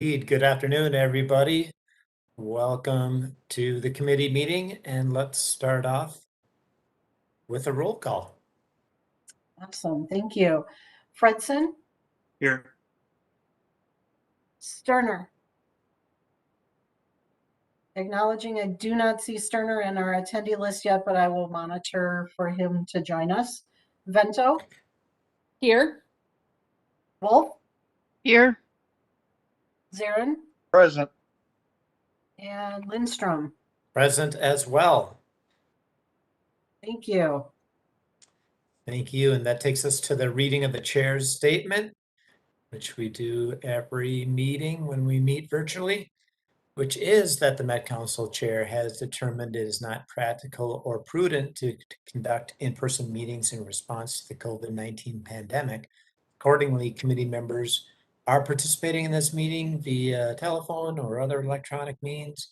Good afternoon, everybody. Welcome to the committee meeting, and let's start off with a roll call. Awesome, thank you. Fredson, Here. Sterner. Acknowledging I do not see Sterner in our attendee list yet, but I will monitor for him to join us. Vento, Here. Wolf, Here. Zarin, Present. and Lindstrom. Present as well. Thank you. Thank you. And that takes us to the reading of the chair's statement, which we do every meeting when we meet virtually, which is that the Met Council chair has determined it is not practical or prudent to conduct in-person meetings in response to the COVID-19 pandemic. Accordingly, committee members are participating in this meeting via telephone or other electronic means,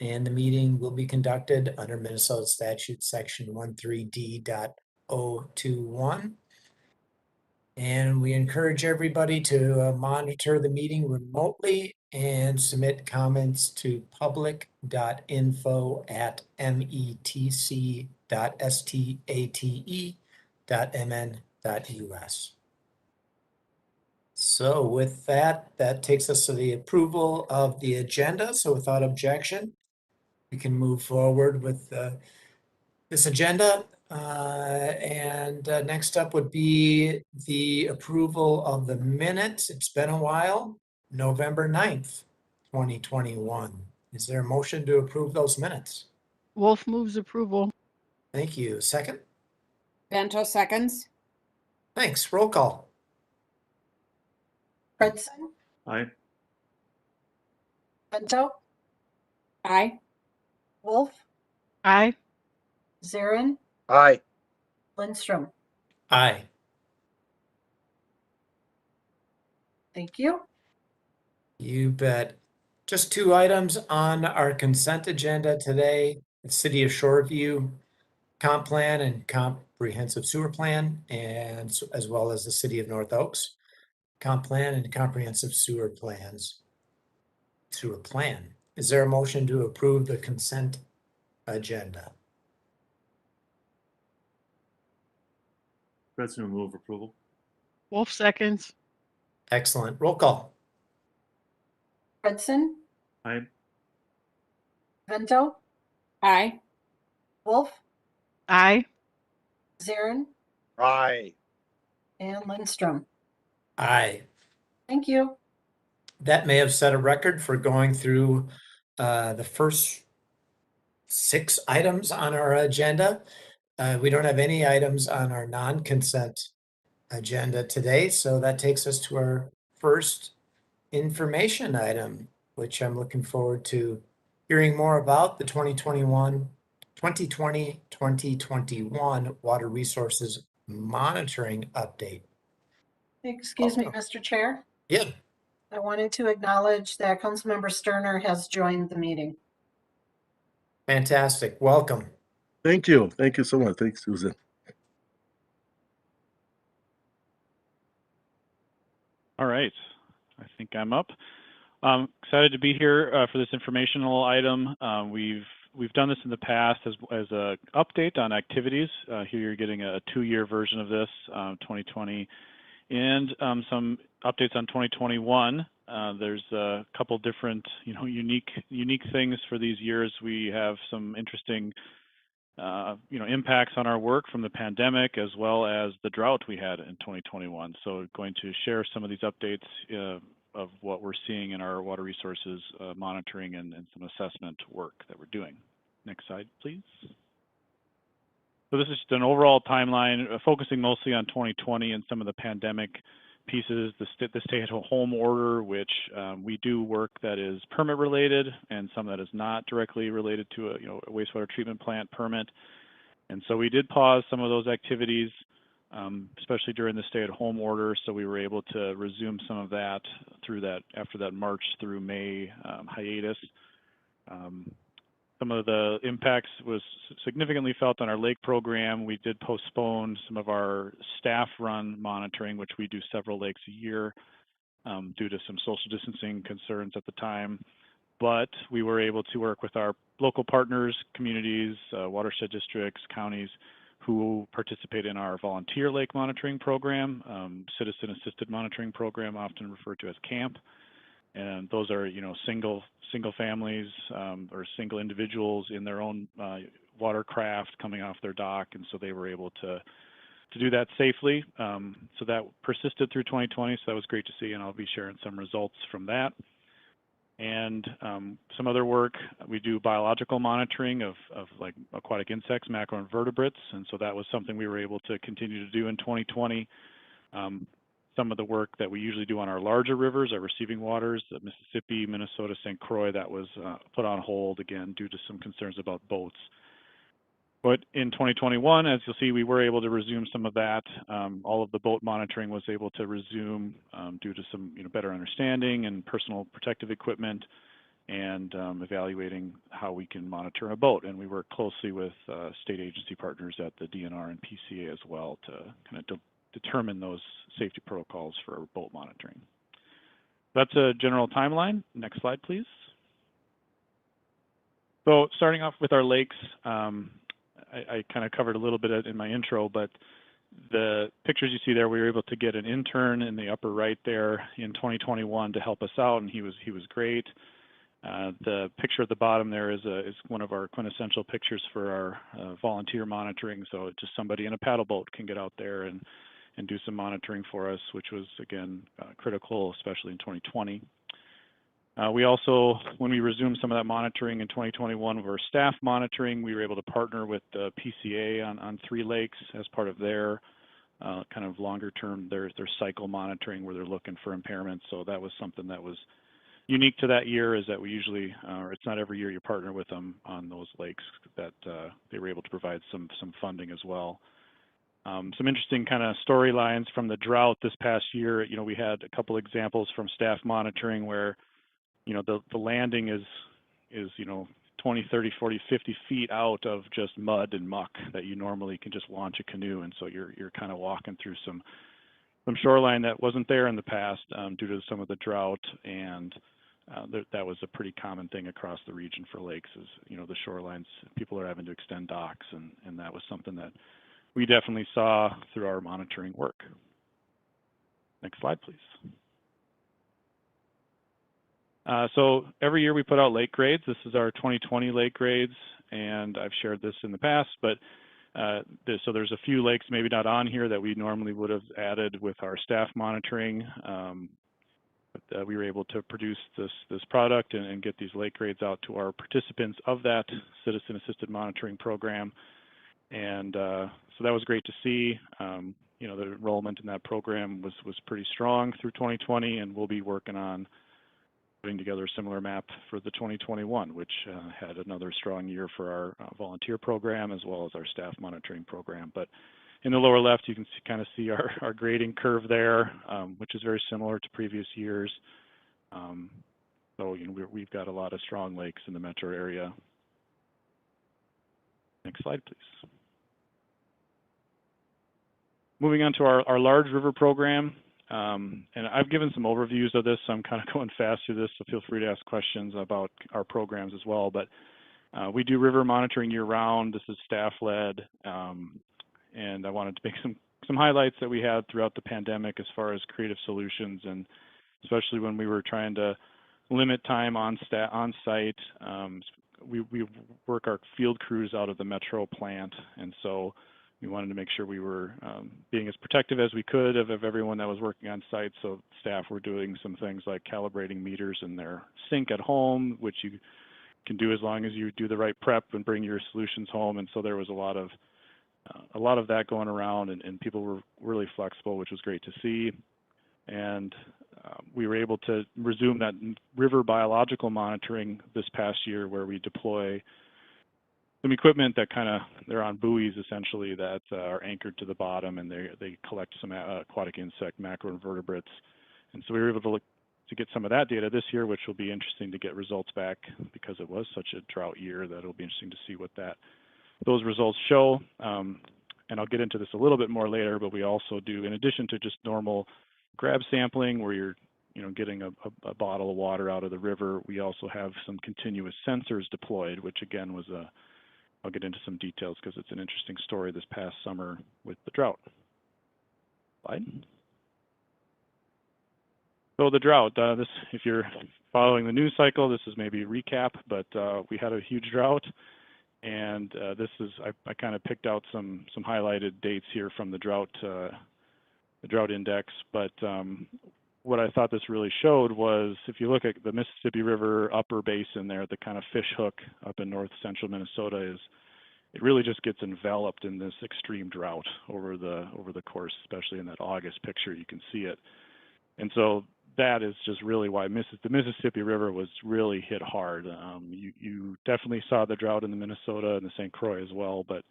and the meeting will be conducted under Minnesota Statute Section 13D.021. And we encourage everybody to monitor the meeting remotely and submit comments to public.info@met.state.mn.us. So with that, that takes us to the approval of the agenda. So without objection, we can move forward with this agenda. Next up would be the approval of the minutes. It's been a while, November 9th, 2021. Is there a motion to approve those minutes? Wolf moves approval. Thank you. Second? Vento seconds. Thanks. Roll call. Fredson, Aye. Vento, Aye. Wolf, Aye. Zarin, Aye. Lindstrom. Aye. Thank you. You bet. Just two items on our consent agenda today. The City of Shoreview comp plan and comprehensive sewer plan, and as well as the City of North Oaks comp plan and comprehensive sewer plan. Is there a motion to approve the consent agenda? President will move approval. Wolf seconds. Excellent. Roll call. Fredson, Aye. Vento, Aye. Wolf, Aye. Zarin, Aye. and Lindstrom. Aye. Thank you. That may have set a record for going through the first 6 items on our agenda. We don't have any items on our non-consent agenda today, so that takes us to our first information item, which I'm looking forward to hearing more about, the 2020-2021 Water Resources Monitoring Update. Excuse me, Mr. Chair. Yeah. I wanted to acknowledge that Councilmember Sterner has joined the meeting. Fantastic. Welcome. Thank you. Thank you so much. Thanks, Susan. All right, I think I'm up. Excited to be here for this informational item. We've done this in the past as a update on activities. Here you're getting a 2-year version of this, 2020, and some updates on 2021. There's a couple different, unique things for these years. We have some interesting impacts on our work from the pandemic, as well as the drought we had in 2021. So going to share some of these updates of what we're seeing in our water resources monitoring and some assessment work that we're doing. Next slide, please. So this is just an overall timeline focusing mostly on 2020 and some of the pandemic pieces, the stay-at-home order, which we do work that is permit related and some that is not directly related to a wastewater treatment plant permit. And so we did pause some of those activities, especially during the stay-at-home order. So we were able to resume some of that after that March through May hiatus. Some of the impacts was significantly felt on our lake program. We did postpone some of our staff run monitoring, which we do several lakes a year. due to some social distancing concerns at the time. But we were able to work with our local partners, communities, watershed districts, counties who participate in our volunteer lake monitoring program, citizen-assisted monitoring program, often referred to as CAMP. And those are, single families or single individuals in their own watercraft coming off their dock, and so they were able to do that safely. So that persisted through 2020, so that was great to see, and I'll be sharing some results from that. And some other work, we do biological monitoring of like aquatic insects, macroinvertebrates, and so that was something we were able to continue to do in 2020. Some of the work that we usually do on our larger rivers, our receiving waters, Mississippi, Minnesota, St. Croix, that was put on hold again due to some concerns about boats. But in 2021, as you'll see, we were able to resume some of that. All of the boat monitoring was able to resume due to some better understanding and personal protective equipment, and evaluating how we can monitor a boat. And we work closely with state agency partners at the DNR and PCA as well to kind of determine those safety protocols for boat monitoring. That's a general timeline. Next slide, please. So starting off with our lakes, I kind of covered a little bit in my intro, but the pictures you see there, we were able to get an intern in the upper right there in 2021 to help us out, and he was great. The picture at the bottom there is one of our quintessential pictures for our volunteer monitoring. So just somebody in a paddle boat can get out there and do some monitoring for us, which was again critical, especially in 2020. We also, when we resumed some of that monitoring in 2021 of our staff monitoring, we were able to partner with the PCA on 3 lakes as part of their kind of longer term, their cycle monitoring where they're looking for impairments. So that was something that was unique to that year, is that we usually, or it's not every year you partner with them on those lakes, that they were able to provide some funding as well. Some interesting kind of storylines from the drought this past year. We had a couple examples from staff monitoring where the landing is 20, 30, 40, 50 feet out of just mud and muck that you normally can just launch a canoe. And so you're kind of walking through some shoreline that wasn't there in the past due to some of the drought. And that was a pretty common thing across the region for lakes, is, the shorelines, people are having to extend docks. And that was something that we definitely saw through our monitoring work. Next slide, please. So every year we put out lake grades. This is our 2020 lake grades, and I've shared this in the past, but so there's a few lakes maybe not on here that we normally would have added with our staff monitoring. But we were able to produce this product and get these lake grades out to our participants of that citizen-assisted monitoring program. And so that was great to see. The enrollment in that program was pretty strong through 2020, and we'll be working on putting together a similar map for the 2021, which had another strong year for our volunteer program as well as our staff monitoring program. But in the lower left, you can kind of see our grading curve there, which is very similar to previous years. So we've got a lot of strong lakes in the metro area. Next slide, please. Moving on to our large river program. And I've given some overviews of this, so I'm kind of going fast through this, so feel free to ask questions about our programs as well. But we do river monitoring year-round. This is staff-led, and I wanted to make some highlights that we had throughout the pandemic as far as creative solutions, and especially when we were trying to limit time on site. We work our field crews out of the metro plant, and so we wanted to make sure we were being as protective as we could of everyone that was working on site. So staff were doing some things like calibrating meters in their sink at home, which you can do as long as you do the right prep and bring your solutions home. And so there was a lot of that going around, and people were really flexible, which was great to see. And we were able to resume that river biological monitoring this past year, where we deploy some equipment that they're on buoys essentially that are anchored to the bottom, and they collect some aquatic insect macroinvertebrates. And so we were able to get some of that data this year, which will be interesting to get results back, because it was such a drought year that it'll be interesting to see what those results show. And I'll get into this a little bit more later, but we also do, in addition to just normal grab sampling, where you're getting a bottle of water out of the river, we also have some continuous sensors deployed, which again was I'll get into some details because it's an interesting story this past summer with the drought. Slide. So the drought, if you're following the news cycle, this is maybe a recap, but we had a huge drought. And this is, I kind of picked out some highlighted dates here from the drought index. But what I thought this really showed was, if you look at the Mississippi River upper basin there, the kind of fish hook up in north central Minnesota it really just gets enveloped in this extreme drought over the course, especially in that August picture, you can see it. And so that is just really why the Mississippi River was really hit hard. You definitely saw the drought in the Minnesota and the St. Croix as well, but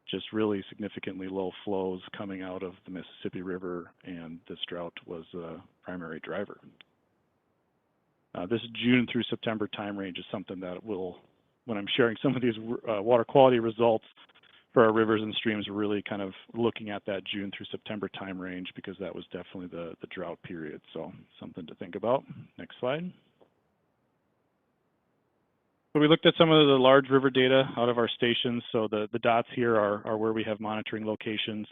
just really significantly low flows coming out of the Mississippi River, and this drought was a primary driver. This June through September time range is something that when I'm sharing some of these water quality results for our rivers and streams, we're really kind of looking at that June through September time range because that was definitely the drought period. So something to think about. Next slide. So we looked at some of the large river data out of our stations. So the dots here are where we have monitoring locations.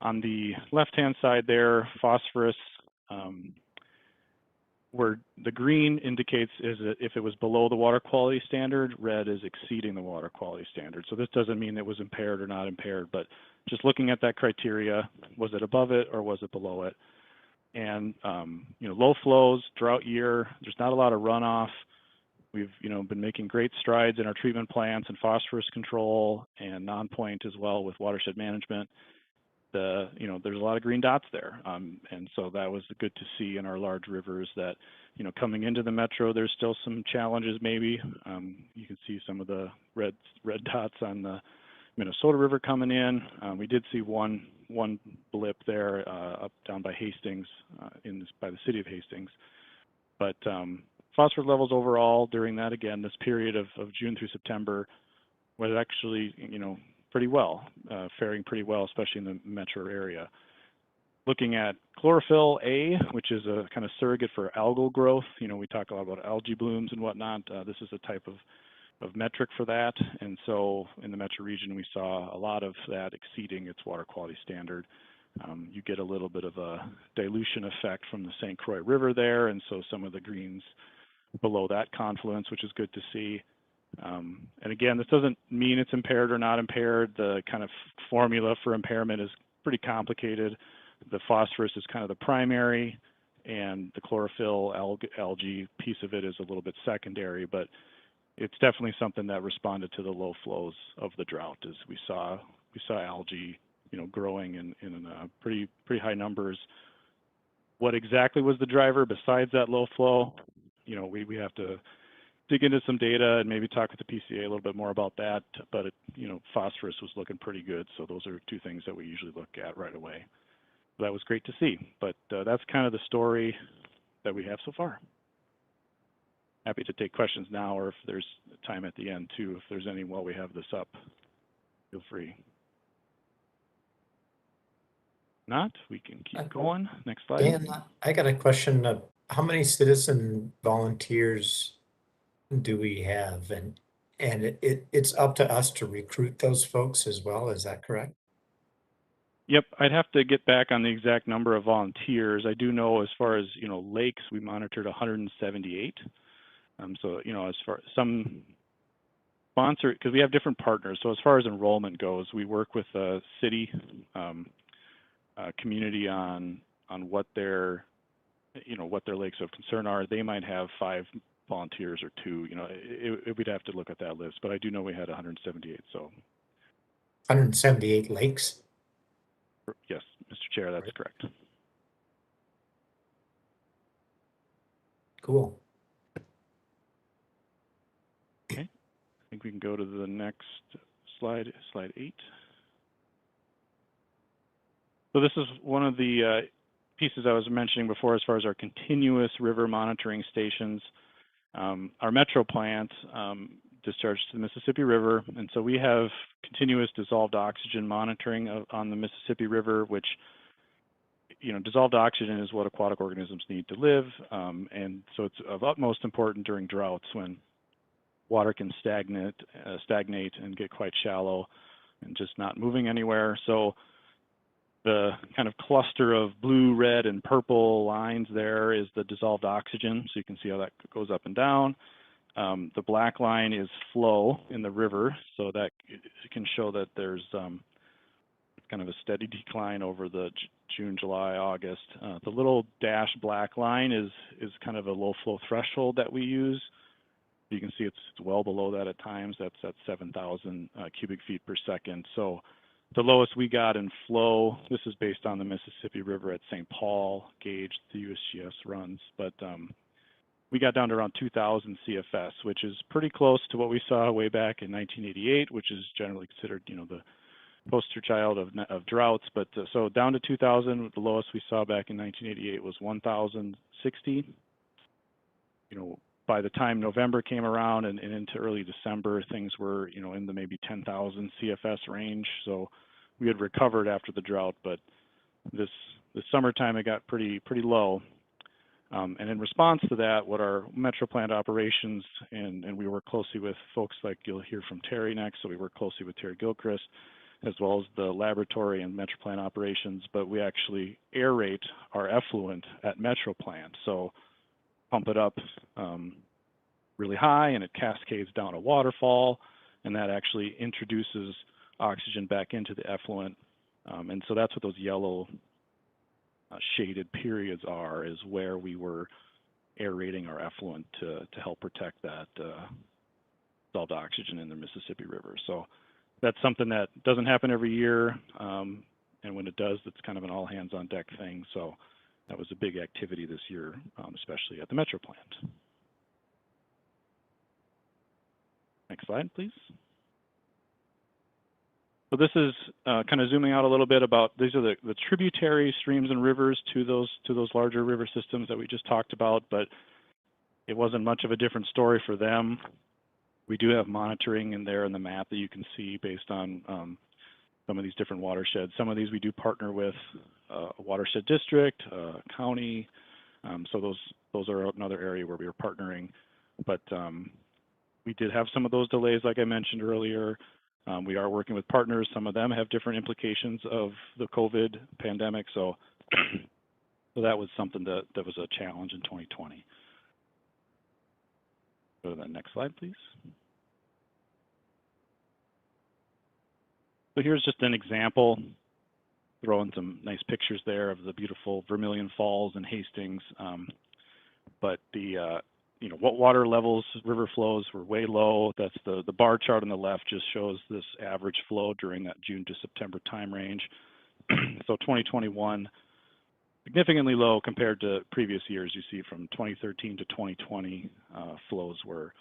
On the left-hand side there, phosphorus, where the green indicates is that if it was below the water quality standard, red is exceeding the water quality standard. So this doesn't mean it was impaired or not impaired, but just looking at that criteria, was it above it or was it below it? And low flows, drought year, there's not a lot of runoff. We've been making great strides in our treatment plants and phosphorus control and non-point as well with watershed management. There's a lot of green dots there. And so that was good to see in our large rivers that, coming into the metro, there's still some challenges maybe. You can see some of the red dots on the Minnesota River coming in. We did see one blip there up down by Hastings, by the city of Hastings. But phosphorus levels overall during that, again, this period of June through September was actually, pretty well, faring pretty well, especially in the metro area. Looking at chlorophyll A, which is a kind of surrogate for algal growth. We talk a lot about algae blooms and whatnot. This is a type of metric for that. And so in the metro region, we saw a lot of that exceeding its water quality standard. You get a little bit of a dilution effect from the St. Croix River there. And so some of the greens below that confluence, which is good to see. And again, this doesn't mean it's impaired or not impaired. The kind of formula for impairment is pretty complicated. The phosphorus is kind of the primary, and the chlorophyll algae piece of it is a little bit secondary, but it's definitely something that responded to the low flows of the drought. As we saw algae, growing in pretty high numbers. What exactly was the driver besides that low flow? We have to dig into some data and maybe talk with the PCA a little bit more about that. But phosphorus was looking pretty good, so those are two things that we usually look at right away. That was great to see. But that's kind of the story that we have so far. Happy to take questions now, or if there's time at the end too. If there's any while we have this up, feel free. Not, we can keep going. Next slide. Dan, I got a question. How many citizen volunteers do we have? And it's up to us to recruit those folks as well. Is that correct? Yep, I'd have to get back on the exact number of volunteers. I do know as far as, lakes, we monitored 178. So, as far some sponsor, because we have different partners. So as far as enrollment goes, we work with a city community on what their lakes of concern are. They might have 5 volunteers or 2. We'd have to look at that list, but I do know we had 178. So 178 lakes? Yes, Mr. Chair, that's correct. Cool. Okay, I think we can go to the next slide, slide 8. So this is one of the pieces I was mentioning before as far as our continuous river monitoring stations. Our metro plant discharged to the Mississippi River, and so we have continuous dissolved oxygen monitoring on the Mississippi River, which dissolved oxygen is what aquatic organisms need to live, and so it's of utmost importance during droughts when water can stagnate and get quite shallow and just not moving anywhere. So the kind of cluster of blue, red, and purple lines there is the dissolved oxygen. So you can see how that goes up and down. The black line is flow in the river. So that can show that there's kind of a steady decline over the June, July, August. The little dashed black line is kind of a low flow threshold that we use. You can see it's well below that at times. That's at 7,000 cubic feet per second. So the lowest we got in flow, this is based on the Mississippi River at St. Paul gauge the USGS runs, but we got down to around 2,000 CFS, which is pretty close to what we saw way back in 1988, which is generally considered, the poster child of droughts. But so down to 2,000, the lowest we saw back in 1988 was 1,060. By the time November came around and into early December, things were, in the maybe 10,000 CFS range. So we had recovered after the drought, but this summertime it got pretty low. And in response to that, what our Metro Plant operations, and we work closely with folks like you'll hear from Terry next, so we work closely with Terry Gilchrist, as well as the laboratory and Metro Plant operations, but we actually aerate our effluent at Metro Plant. So pump it up really high and it cascades down a waterfall, and that actually introduces oxygen back into the effluent. And so that's what those yellow shaded periods are, is where we were aerating our effluent to help protect that dissolved oxygen in the Mississippi River. So that's something that doesn't happen every year, and when it does, it's kind of an all hands on deck thing. So that was a big activity this year, especially at the Metro Plant. Next slide, please. So this is kind of zooming out a little bit about, these are the tributary streams and rivers to those larger river systems that we just talked about, but it wasn't much of a different story for them. We do have monitoring in there in the map that you can see based on some of these different watersheds. Some of these we do partner with a watershed district, county. So those are another area where we are partnering. But we did have some of those delays, like I mentioned earlier. We are working with partners. Some of them have different implications of the COVID pandemic. So, so that was something that was a challenge in 2020. Go to the next slide, please. So here's just an example, throwing some nice pictures there of the beautiful Vermilion Falls and Hastings. But the what water levels, river flows were way low. That's the bar chart on the left just shows this average flow during that June to September time range. So 2021, significantly low compared to previous years. You see from 2013 to 2020, flows were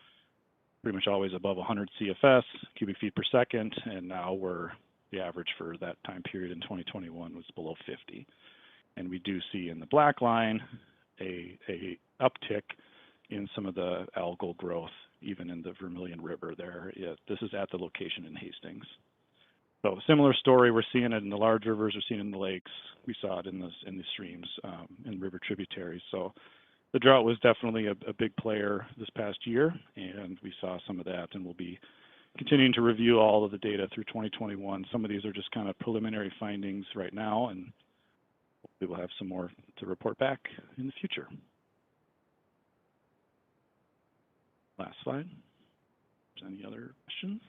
pretty much always above 100 CFS, cubic feet per second, and now the average for that time period in 2021 was below 50. And we do see in the black line a uptick in some of the algal growth, even in the Vermilion River there. This is at the location in Hastings. So similar story, we're seeing it in the large rivers, we're seeing it in the lakes, we saw it in the streams and river tributaries. So the drought was definitely a big player this past year, and we saw some of that, and we'll be continuing to review all of the data through 2021. Some of these are just kind of preliminary findings right now, and we will have some more to report back in the future. Last slide. Any other questions?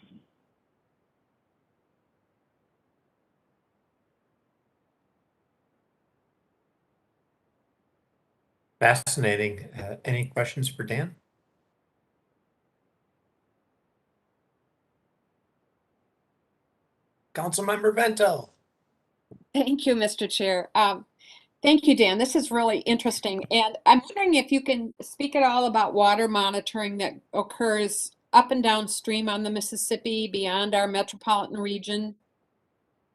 Fascinating. Any questions for Dan? Councilmember Vento. Thank you, Mr. Chair. Thank you, Dan. This is really interesting. And I'm wondering if you can speak at all about water monitoring that occurs up and downstream on the Mississippi beyond our metropolitan region,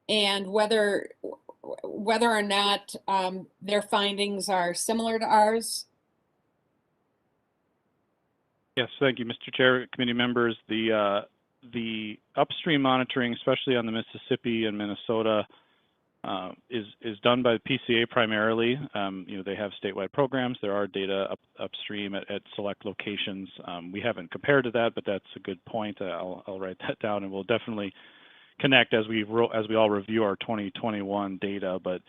and whether or not their findings are similar to ours. Yes, thank you, Mr. Chair, committee members. The upstream monitoring, especially on the Mississippi and Minnesota, is done by the PCA primarily. They have statewide programs. There are data upstream at select locations. We haven't compared to that, but that's a good point. I'll write that down, and we'll definitely connect as we all review our 2021 data. But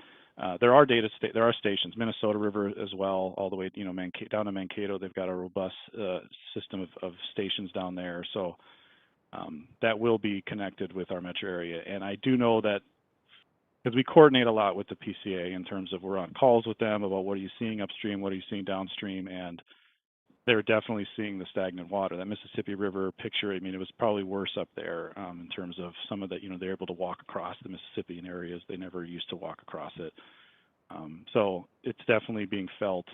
there are stations, Minnesota River as well, all the way down to Mankato. They've got a robust system of stations down there. So that will be connected with our metro area. And I do know that because we coordinate a lot with the PCA in terms of we're on calls with them about what are you seeing upstream, what are you seeing downstream, and they're definitely seeing the stagnant water. That Mississippi River picture, I mean, it was probably worse up there in terms of some of that, they're able to walk across the Mississippi in areas they never used to walk across it. So it's definitely being felt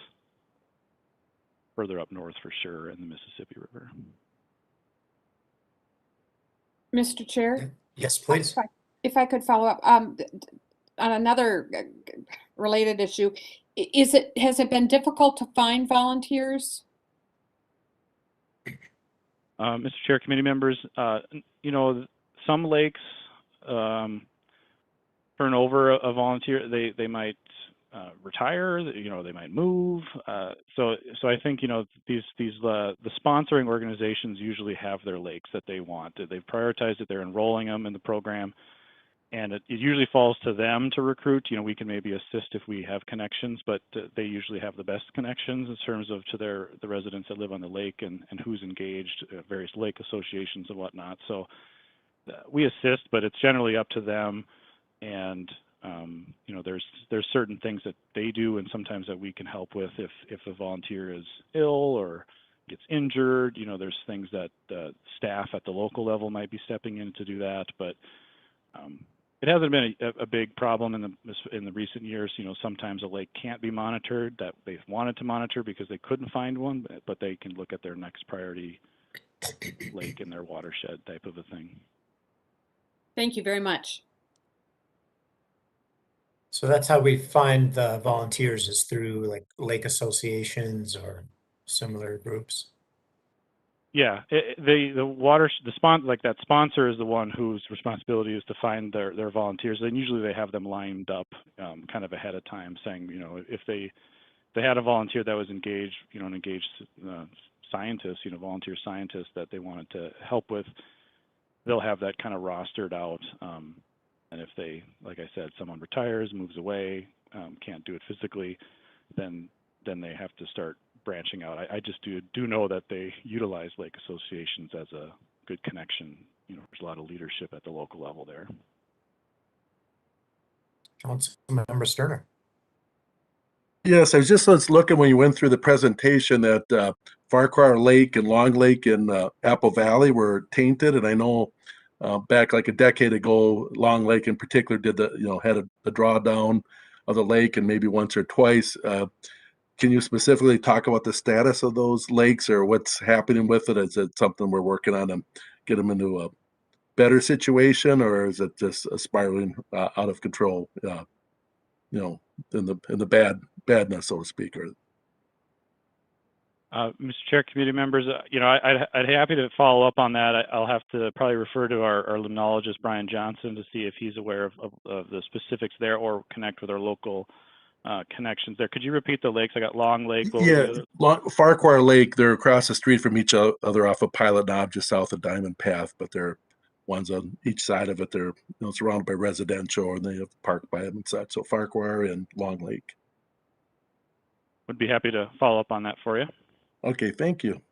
further up north for sure in the Mississippi River. Mr. Chair? Yes, please. If I could follow up on another related issue, has it been difficult to find volunteers? Mr. Chair, committee members, some lakes turn over a volunteer. They might retire. They might move. So I think the sponsoring organizations usually have their lakes that they want. They've prioritized it. They're enrolling them in the program. And it usually falls to them to recruit. We can maybe assist if we have connections, but they usually have the best connections in terms of to the residents that live on the lake and who's engaged, various lake associations and whatnot. So we assist, but it's generally up to them. And there's certain things that they do, and sometimes that we can help with if a volunteer is ill or gets injured. There's things that staff at the local level might be stepping in to do that, but it hasn't been a big problem in the recent years. Sometimes a lake can't be monitored that they've wanted to monitor because they couldn't find one, but they can look at their next priority lake in their watershed type of a thing. Thank you very much. So that's how we find the volunteers, is through like lake associations or similar groups. Yeah, that sponsor is the one whose responsibility is to find their volunteers, and usually they have them lined up kind of ahead of time, saying if they had a volunteer that was engaged, an engaged scientist, volunteer scientist that they wanted to help with, they'll have that kind of rostered out. And if they, like I said, someone retires, moves away, can't do it physically, then they have to start branching out. I just do know that they utilize lake associations as a good connection. There's a lot of leadership at the local level there. Councilmember Sterner. Yes, I was looking when you went through the presentation that Farquhar Lake and Long Lake in Apple Valley were tainted, and I know back like a decade ago, Long Lake in particular did had a drawdown of the lake, and maybe once or twice. Can you specifically talk about the status of those lakes or what's happening with it? Is it something we're working on to get them into a better situation, or is it just spiraling out of control? In the badness, so to speak. Or Mr. Chair, committee members, I'd happy to follow up on that. I'll have to probably refer to our limnologist Brian Johnson to see if he's aware of the specifics there, or connect with our local connections there. Could you repeat the lakes? I got Long Lake. Farquhar Lake. They're across the street from each other off of Pilot Knob, just south of Diamond Path, but they're ones on each side of it. They're surrounded by residential, and they have parked by them and such. So Farquhar and Long Lake. Would be happy to follow up on that for you. Okay, thank you.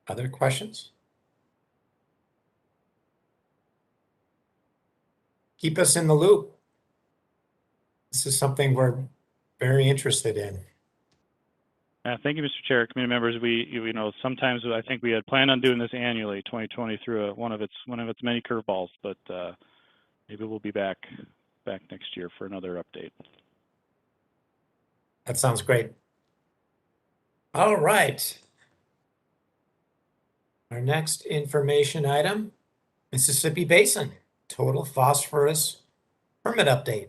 Other questions? Keep us in the loop. This is something we're very interested in. Thank you, Mr. Chair, committee members. We sometimes I think we had planned on doing this annually. 2020 through one of its many curveballs, but maybe we'll be back next year for another update. That sounds great. All right. Our next information item, Mississippi Basin Total Phosphorus Permit Update.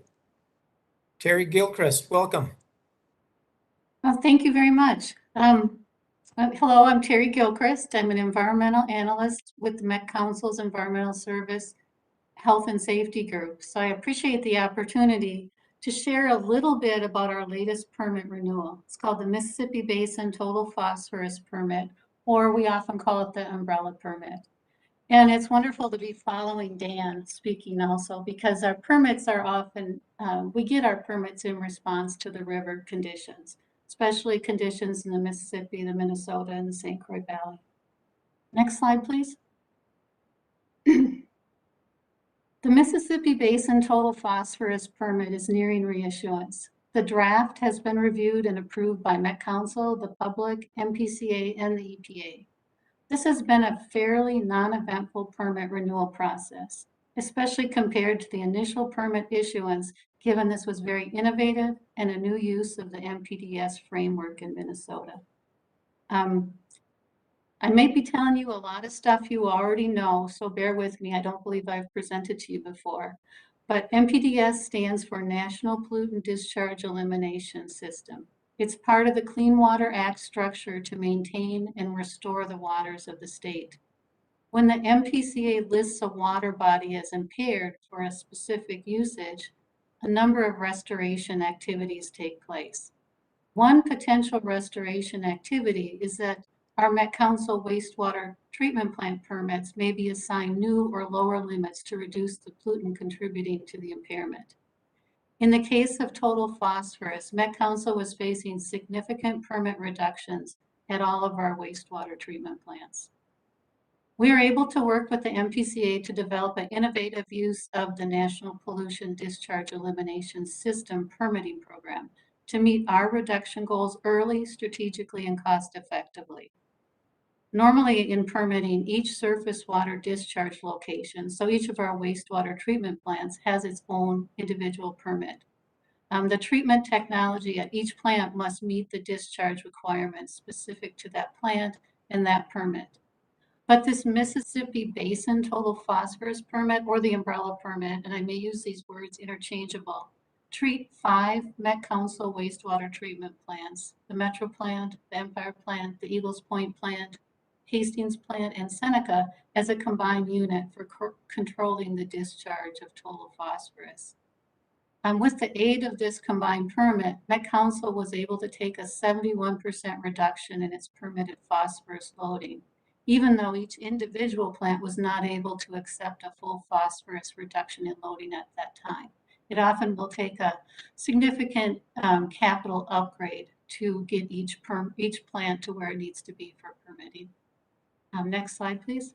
Terry Gilchrist, welcome. Well, thank you very much. Hello, I'm Terry Gilchrist. I'm an environmental analyst with the Met Council's Environmental Service Health and Safety Group. So I appreciate the opportunity to share a little bit about our latest permit renewal. It's called the Mississippi Basin Total Phosphorus Permit, or we often call it the umbrella permit. And it's wonderful to be following Dan speaking also, because our permits are often, we get our permits in response to the river conditions, especially conditions in the Mississippi, the Minnesota, and the St. Croix Valley. Next slide, please. The Mississippi Basin Total Phosphorus Permit is nearing reissuance. The draft has been reviewed and approved by Met Council, the public, MPCA, and the EPA. This has been a fairly non-eventful permit renewal process, especially compared to the initial permit issuance, given this was very innovative and a new use of the MPDS framework in Minnesota. I may be telling you a lot of stuff you already know, so bear with me. I don't believe I've presented to you before. But MPDS stands for National Pollutant Discharge Elimination System. It's part of the Clean Water Act structure to maintain and restore the waters of the state. When the MPCA lists a water body as impaired for a specific usage, a number of restoration activities take place. One potential restoration activity is that our Met Council wastewater treatment plant permits may be assigned new or lower limits to reduce the pollutant contributing to the impairment. In the case of total phosphorus, Met Council was facing significant permit reductions at all of our wastewater treatment plants. We were able to work with the MPCA to develop an innovative use of the National Pollution Discharge Elimination System permitting program to meet our reduction goals early, strategically, and cost effectively. Normally in permitting, each surface water discharge location, so each of our wastewater treatment plants has its own individual permit. The treatment technology at each plant must meet the discharge requirements specific to that plant and that permit. But this Mississippi Basin Total Phosphorus Permit, or the umbrella permit, and I may use these words interchangeable, treat 5 Met Council wastewater treatment plants, the Metro plant, the Empire plant, the Eagles Point plant, Hastings plant, and Seneca as a combined unit for controlling the discharge of total phosphorus. With the aid of this combined permit, Met Council was able to take a 71% reduction in its permitted phosphorus loading, even though each individual plant was not able to accept a full phosphorus reduction in loading at that time. It often will take a significant capital upgrade to get each plant to where it needs to be for permitting. Next slide, please.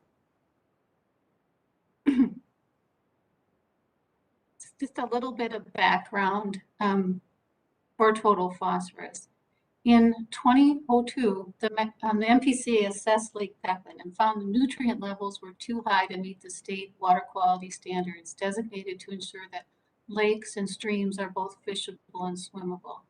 Just a little bit of background for total phosphorus. In 2002, the MPCA assessed Lake Pepin and found the nutrient levels were too high to meet the state water quality standards designated to ensure that lakes and streams are both fishable and swimmable.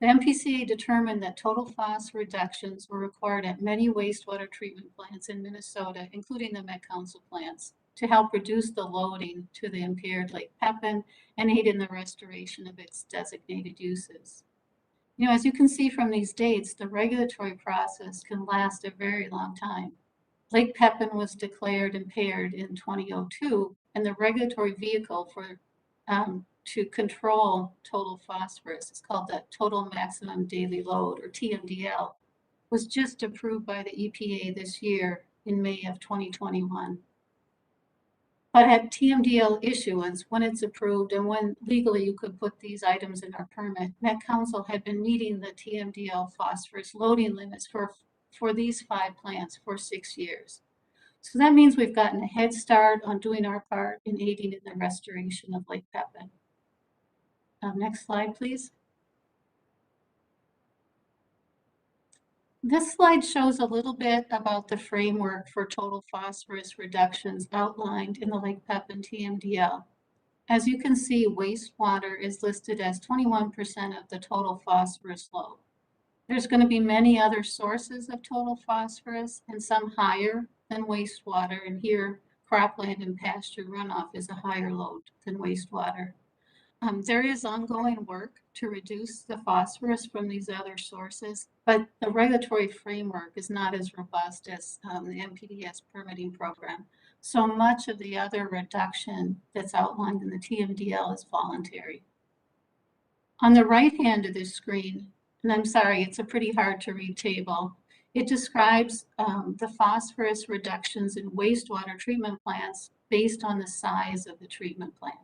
The MPCA determined that total phos reductions were required at many wastewater treatment plants in Minnesota, including the Met Council plants, to help reduce the loading to the impaired Lake Pepin and aid in the restoration of its designated uses. You know, as you can see from these dates, the regulatory process can last a very long time. Lake Pepin was declared impaired in 2002, and the regulatory vehicle for to control total phosphorus, it's called the Total Maximum Daily Load, or TMDL, was just approved by the EPA this year in May of 2021. But at TMDL issuance, when it's approved and when legally you could put these items in our permit, Met Council had been meeting the TMDL phosphorus loading limits for these 5 plants for 6 years. So that means we've gotten a head start on doing our part in aiding in the restoration of Lake Pepin. Next slide, please. This slide shows a little bit about the framework for total phosphorus reductions outlined in the Lake Pepin TMDL. As you can see, wastewater is listed as 21% of the total phosphorus load. There's going to be many other sources of total phosphorus and some higher than wastewater. And here, cropland and pasture runoff is a higher load than wastewater. There is ongoing work to reduce the phosphorus from these other sources, but the regulatory framework is not as robust as the MPDS permitting program. So much of the other reduction that's outlined in the TMDL is voluntary. On the right hand of the screen, and I'm sorry, it's a pretty hard to read table, it describes the phosphorus reductions in wastewater treatment plants based on the size of the treatment plant.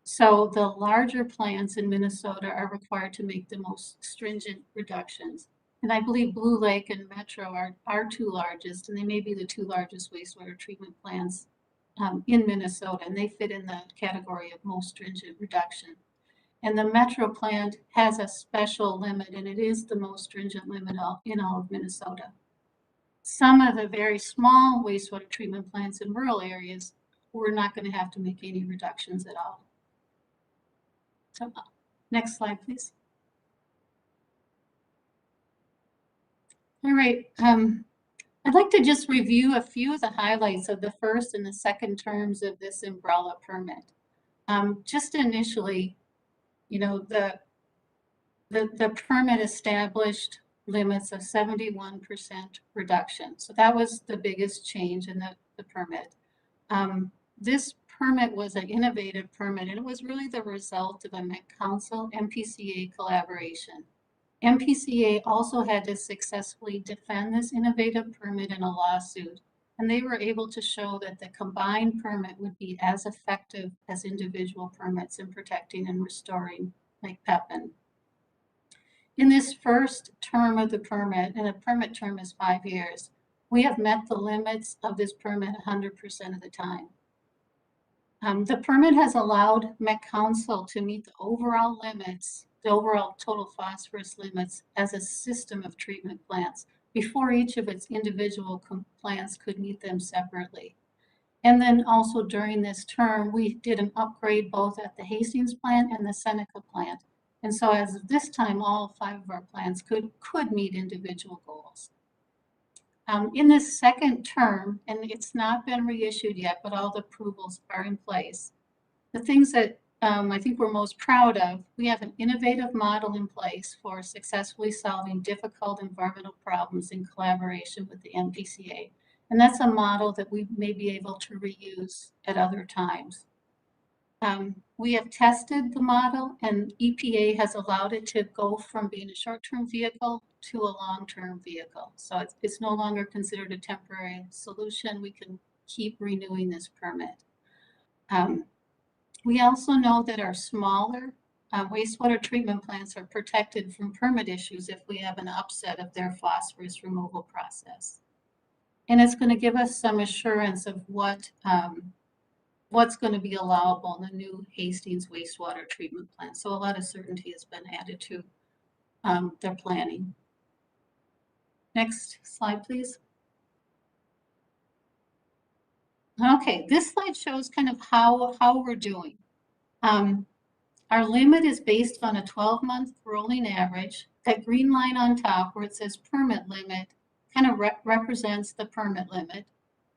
So the larger plants in Minnesota are required to make the most stringent reductions. And I believe Blue Lake and Metro are our two largest, and they may be the two largest wastewater treatment plants in Minnesota, and they fit in the category of most stringent reduction. And the Metro plant has a special limit, and it is the most stringent limit in all of Minnesota. Some of the very small wastewater treatment plants in rural areas, we're not going to have to make any reductions at all. So, next slide, please. All right. I'd like to just review a few of the highlights of the first and the second terms of this umbrella permit. Just initially, you know, the permit established limits of 71% reduction. So that was the biggest change in the permit. This permit was an innovative permit, and it was really the result of a Met Council MPCA collaboration. MPCA also had to successfully defend this innovative permit in a lawsuit, and they were able to show that the combined permit would be as effective as individual permits in protecting and restoring Lake Pepin. In this first term of the permit, and a permit term is 5 years, we have met the limits of this permit 100% of the time. The permit has allowed Met Council to meet the overall limits, the overall total phosphorus limits as a system of treatment plants before each of its individual plants could meet them separately. And then also during this term, we did an upgrade both at the Hastings plant and the Seneca plant. And so as of this time, all 5 of our plants could meet individual goals. In this second term, and it's not been reissued yet, but all the approvals are in place. The things that I think we're most proud of, we have an innovative model in place for successfully solving difficult environmental problems in collaboration with the MPCA. And that's a model that we may be able to reuse at other times. We have tested the model, and EPA has allowed it to go from being a short-term vehicle to a long-term vehicle. So it's no longer considered a temporary solution. We can keep renewing this permit. We also know that our smaller wastewater treatment plants are protected from permit issues if we have an upset of their phosphorus removal process. And it's going to give us some assurance of what's going to be allowable in the new Hastings wastewater treatment plant. So a lot of certainty has been added to their planning. Next slide, please. Okay, this slide shows kind of how we're doing. Our limit is based on a 12-month rolling average. That green line on top where it says permit limit kind of represents the permit limit.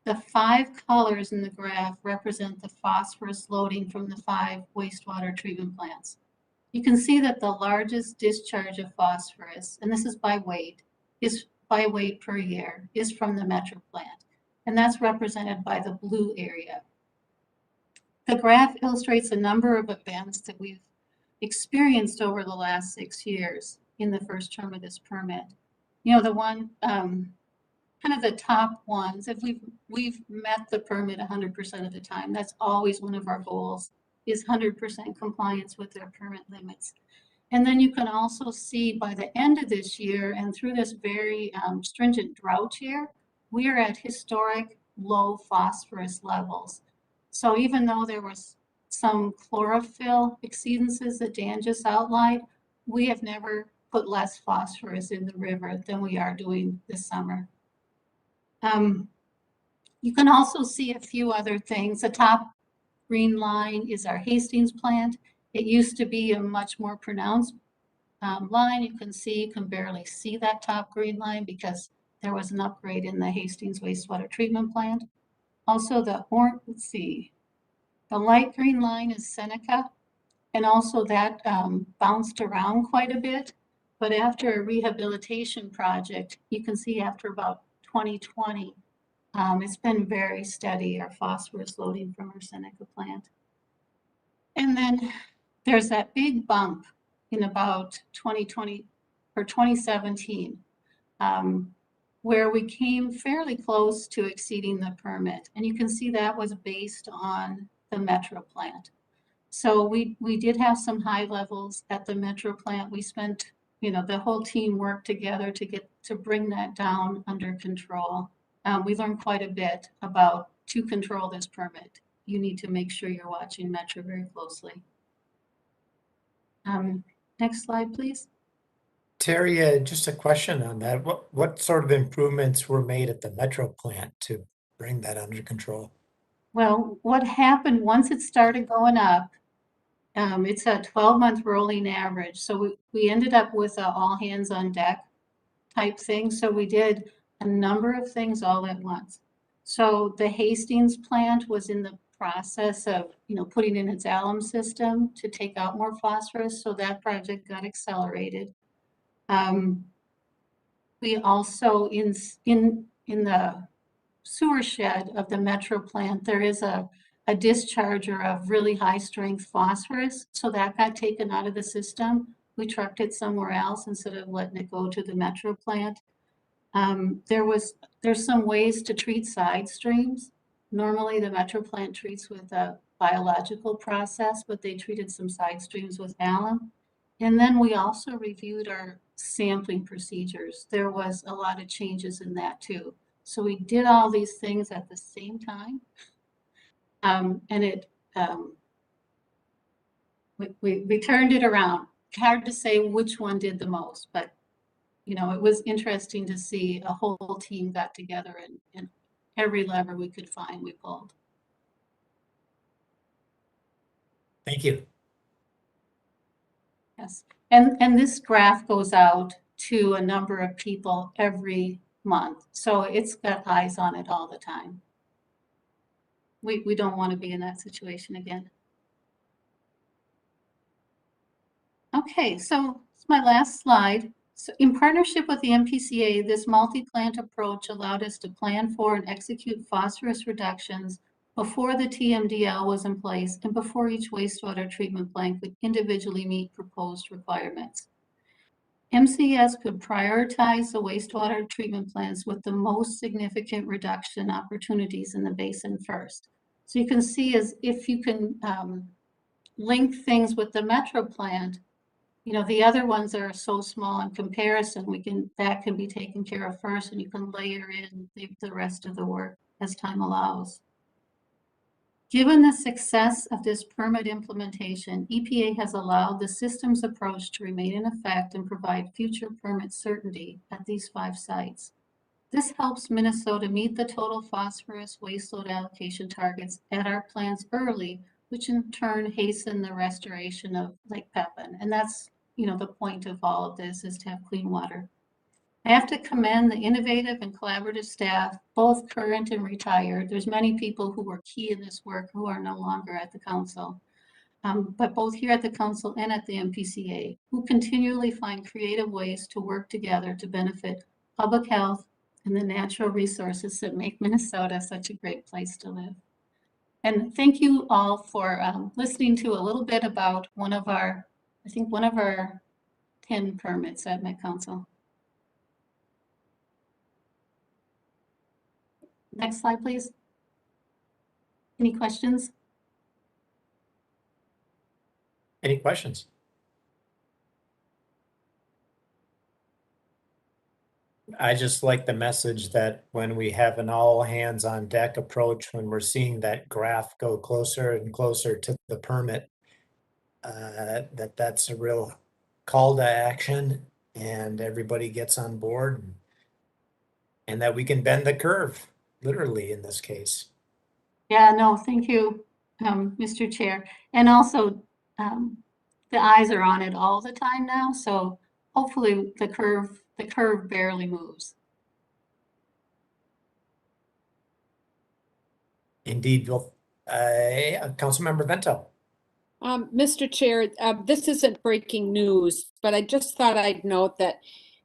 The 5 colors in the graph represent the phosphorus loading from the 5 wastewater treatment plants. You can see that the largest discharge of phosphorus, and this is by weight, per year, is from the Metro plant. And that's represented by the blue area. The graph illustrates a number of events that we've experienced over the last 6 years in the first term of this permit. You know, the one, kind of the top ones, if we've met the permit 100% of the time, that's always one of our goals, is 100% compliance with their permit limits. And then you can also see by the end of this year and through this very stringent drought year, we are at historic low phosphorus levels. So even though there was some chlorophyll exceedances that Dan just outlined, we have never put less phosphorus in the river than we are doing this summer. You can also see a few other things. The top green line is our Hastings plant. It used to be a much more pronounced line. You can barely see that top green line because there was an upgrade in the Hastings wastewater treatment plant. Also the light green line is Seneca. And also that bounced around quite a bit. But after a rehabilitation project, you can see after about 2020, it's been very steady, our phosphorus loading from our Seneca plant. And then there's that big bump in about 2020 or 2017, where we came fairly close to exceeding the permit. And you can see that was based on the Metro plant. So we did have some high levels at the Metro plant. We spent, the whole team worked together to bring that down under control. We learned quite a bit about to control this permit. You need to make sure you're watching Metro very closely. Next slide, please. Terry, just a question on that. What sort of improvements were made at the Metro plant to bring that under control? Well, what happened once it started going up, it's a 12-month rolling average. So we ended up with a all hands on deck type thing. So we did a number of things all at once. So the Hastings plant was in the process of, putting in its alum system to take out more phosphorus. So that project got accelerated. We also in the sewer shed of the Metro plant, there is a discharger of really high strength phosphorus. So that got taken out of the system. We trucked it somewhere else instead of letting it go to the Metro plant. There's some ways to treat side streams. Normally the Metro plant treats with a biological process, but they treated some side streams with alum. And then we also reviewed our sampling procedures. There was a lot of changes in that too. So we did all these things at the same time. We turned it around. Hard to say which one did the most, but it was interesting to see a whole team got together and every lever we could find, we pulled. Thank you. Yes, and this graph goes out to a number of people every month. So it's got eyes on it all the time. We don't want to be in that situation again. Okay, so it's my last slide. So in partnership with the MPCA, this multi-plant approach allowed us to plan for and execute phosphorus reductions before the TMDL was in place and before each wastewater treatment plant could individually meet proposed requirements. MCS could prioritize the wastewater treatment plants with the most significant reduction opportunities in the basin first. So you can see as if you can link things with the Metro plant, the other ones are so small in comparison, that can be taken care of first and you can layer in the rest of the work as time allows. Given the success of this permit implementation, EPA has allowed the systems approach to remain in effect and provide future permit certainty at these 5 sites. This helps Minnesota meet the total phosphorus waste load allocation targets at our plants early, which in turn hasten the restoration of Lake Pepin. And that's, the point of all of this is to have clean water. I have to commend the innovative and collaborative staff, both current and retired. There's many people who were key in this work who are no longer at the council, but both here at the council and at the MPCA, who continually find creative ways to work together to benefit public health and the natural resources that make Minnesota such a great place to live. And thank you all for listening to a little bit about one of our 10 permits at Met Council. Next slide, please. Any questions? Any questions? I just like the message that when we have an all hands on deck approach, when we're seeing that graph go closer and closer to the permit, that's a real call to action and everybody gets on board and that we can bend the curve, literally in this case. Yeah, no, thank you, Mr. Chair. And also, the eyes are on it all the time now, so hopefully the curve barely moves. Indeed, Councilmember Vento. Mr. Chair, this isn't breaking news, but I just thought I'd note that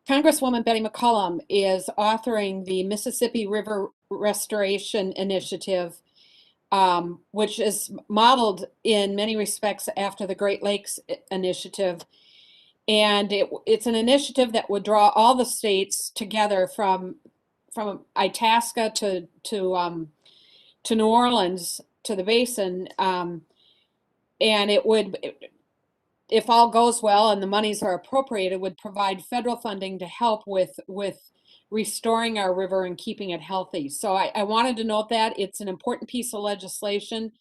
Congresswoman Betty McCollum is authoring the Mississippi River Restoration Initiative, which is modeled in many respects after the Great Lakes Initiative. And it's an initiative that would draw all the states together from Itasca to New Orleans to the basin. And it would, if all goes well and the monies are appropriated, would provide federal funding to help with restoring our river and keeping it healthy. So I wanted to note that it's an important piece of legislation.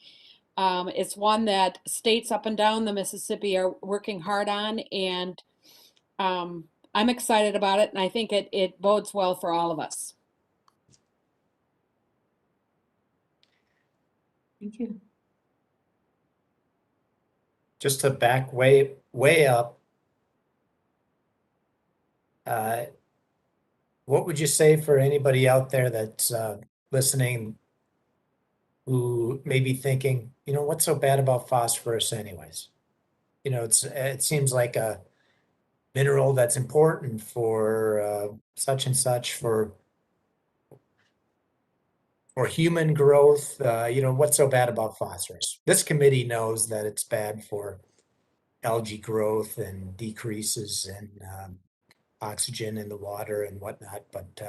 It's one that states up and down the Mississippi are working hard on, and I'm excited about it, and I think it bodes well for all of us. Thank you. Just to back way up, what would you say for anybody out there that's listening who may be thinking, you know, what's so bad about phosphorus anyways? You know, it seems like a mineral that's important for such and such for human growth. You know, what's so bad about phosphorus? This committee knows that it's bad for algae growth and decreases in oxygen in the water and whatnot. But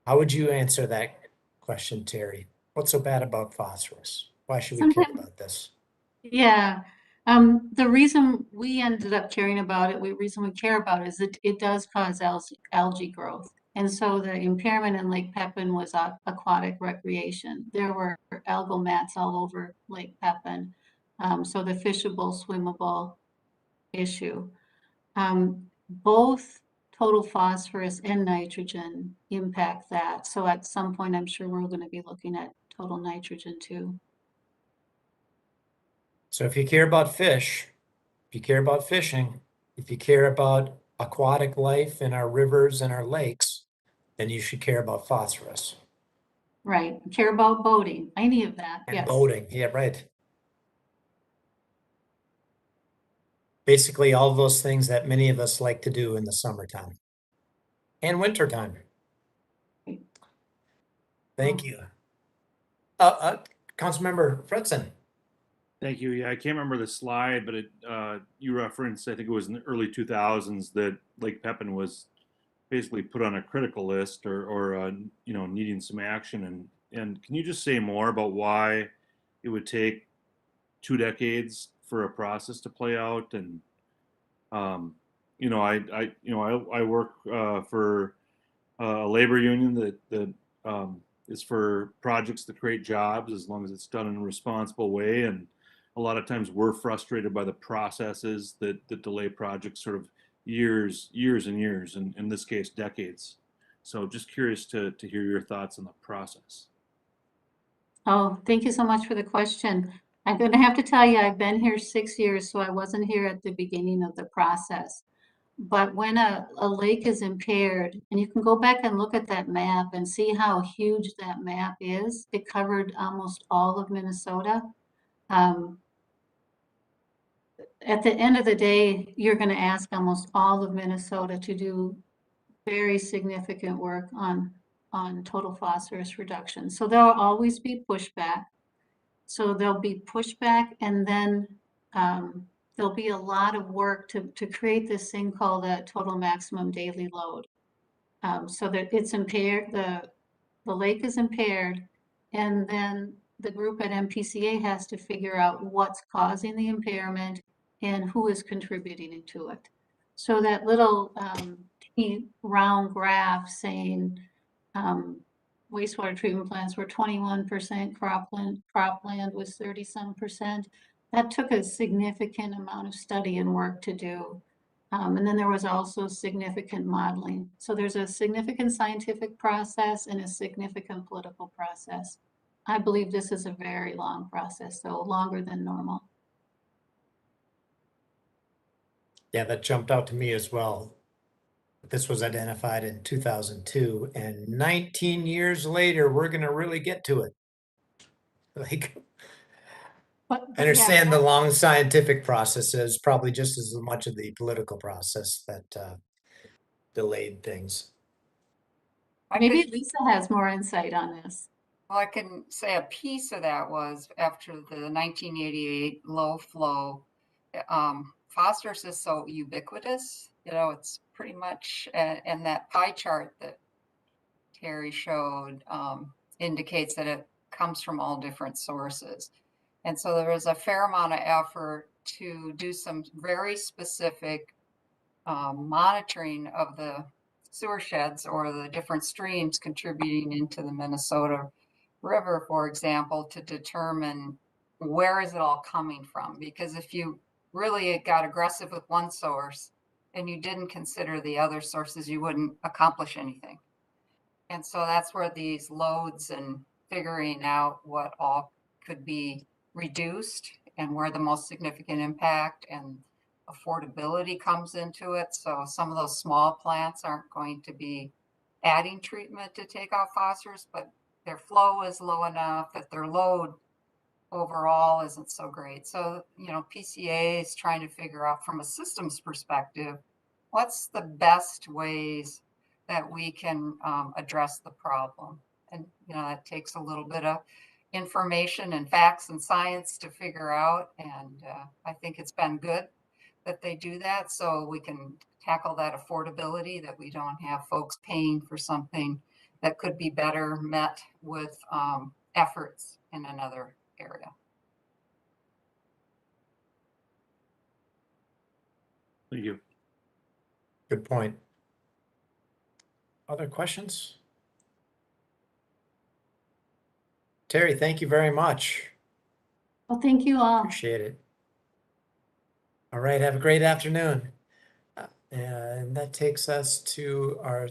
how would you answer that question, Terry? What's so bad about phosphorus? Why should we care about this? Yeah, the reason we ended up caring about it, the reason we care about it is that it does cause algae growth. And so the impairment in Lake Pepin was aquatic recreation. There were algal mats all over Lake Pepin. So the fishable, swimmable issue. Both total phosphorus and nitrogen impact that. So at some point, I'm sure we're going to be looking at total nitrogen too. So if you care about fish, if you care about fishing, if you care about aquatic life in our rivers and our lakes, then you should care about phosphorus. Right. Care about boating, any of that. And Yes. boating, yeah, right. Basically all those things that many of us like to do in the summertime and wintertime. Thank you. Councilmember Fredson. Thank you. Yeah, I can't remember the slide, but you referenced, I think it was in the early 2000s, that Lake Pepin was basically put on a critical list or you know, needing some action. And can you just say more about why it would take 2 decades for a process to play out? And you know, I work for a labor union that is for projects that create jobs, as long as it's done in a responsible way. And a lot of times we're frustrated by the processes that delay projects sort of years and years, and in this case, decades. So just curious to hear your thoughts on the process. Oh, thank you so much for the question. I'm going to have to tell you, I've been here 6 years, so I wasn't here at the beginning of the process. But when a lake is impaired, and you can go back and look at that map and see how huge that map is, it covered almost all of Minnesota. At the end of the day, you're going to ask almost all of Minnesota to do very significant work on total phosphorus reduction. So there'll always be pushback. So there'll be pushback, and then there'll be a lot of work to create this thing called a total maximum daily load. So that it's impaired, the lake is impaired, and then the group at MPCA has to figure out what's causing the impairment and who is contributing to it. So that little round graph saying wastewater treatment plants were 21%, cropland was 30-some%. That took a significant amount of study and work to do. And then there was also significant modeling. So there's a significant scientific process and a significant political process. I believe this is a very long process, so longer than normal. Yeah, that jumped out to me as well. This was identified in 2002, and 19 years later, we're going to really get to it. Like, But I understand the long scientific process is probably just as much of the political process that delayed things. maybe Lisa has more insight on this. Well, I can say a piece of that was after the 1988 low flow, phosphorus is so ubiquitous, you know, it's pretty much, and that pie chart that Terry showed indicates that it comes from all different sources. And so there was a fair amount of effort to do some very specific monitoring of the sewer sheds or the different streams contributing into the Minnesota River, for example, to determine where is it all coming from. Because if you really got aggressive with one source and you didn't consider the other sources, you wouldn't accomplish anything. And so that's where these loads and figuring out what all could be reduced and where the most significant impact and affordability comes into it. So some of those small plants aren't going to be adding treatment to take out phosphorus, but their flow is low enough that their load overall isn't so great. So, you know, PCA is trying to figure out from a systems perspective, what's the best ways that we can address the problem. And, you know, that takes a little bit of information and facts and science to figure out. And I think it's been good that they do that so we can tackle that affordability, that we don't have folks paying for something that could be better met with efforts in another area. Thank you. Good point. Other questions? Terry, thank you very much. Well, thank you all. Appreciate it. All right, have a great afternoon. And that takes us to our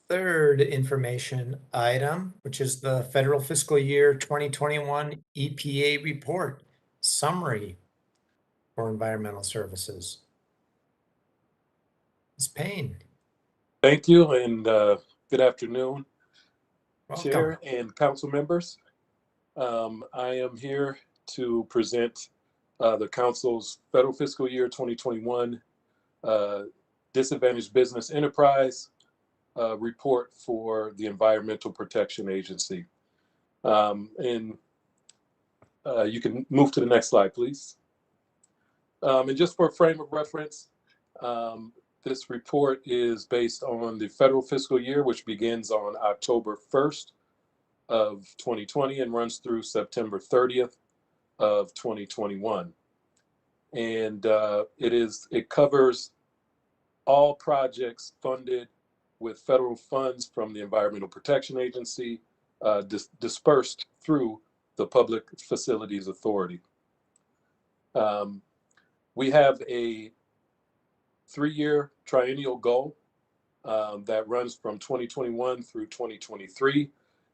third information item, which is the federal fiscal year 2021 EPA report summary for environmental services. Ms. Payne. Thank you, and good afternoon, Welcome. Chair and council members. I am here to present the council's federal fiscal year 2021 disadvantaged business enterprise report for the Environmental Protection Agency. And you can move to the next slide, please. And just for a frame of reference, this report is based on the federal fiscal year, which begins on October 1st of 2020 and runs through September 30th of 2021. And it covers all projects funded with federal funds from the Environmental Protection Agency dispersed through the Public Facilities Authority. We have a 3-year triennial goal that runs from 2021 through 2023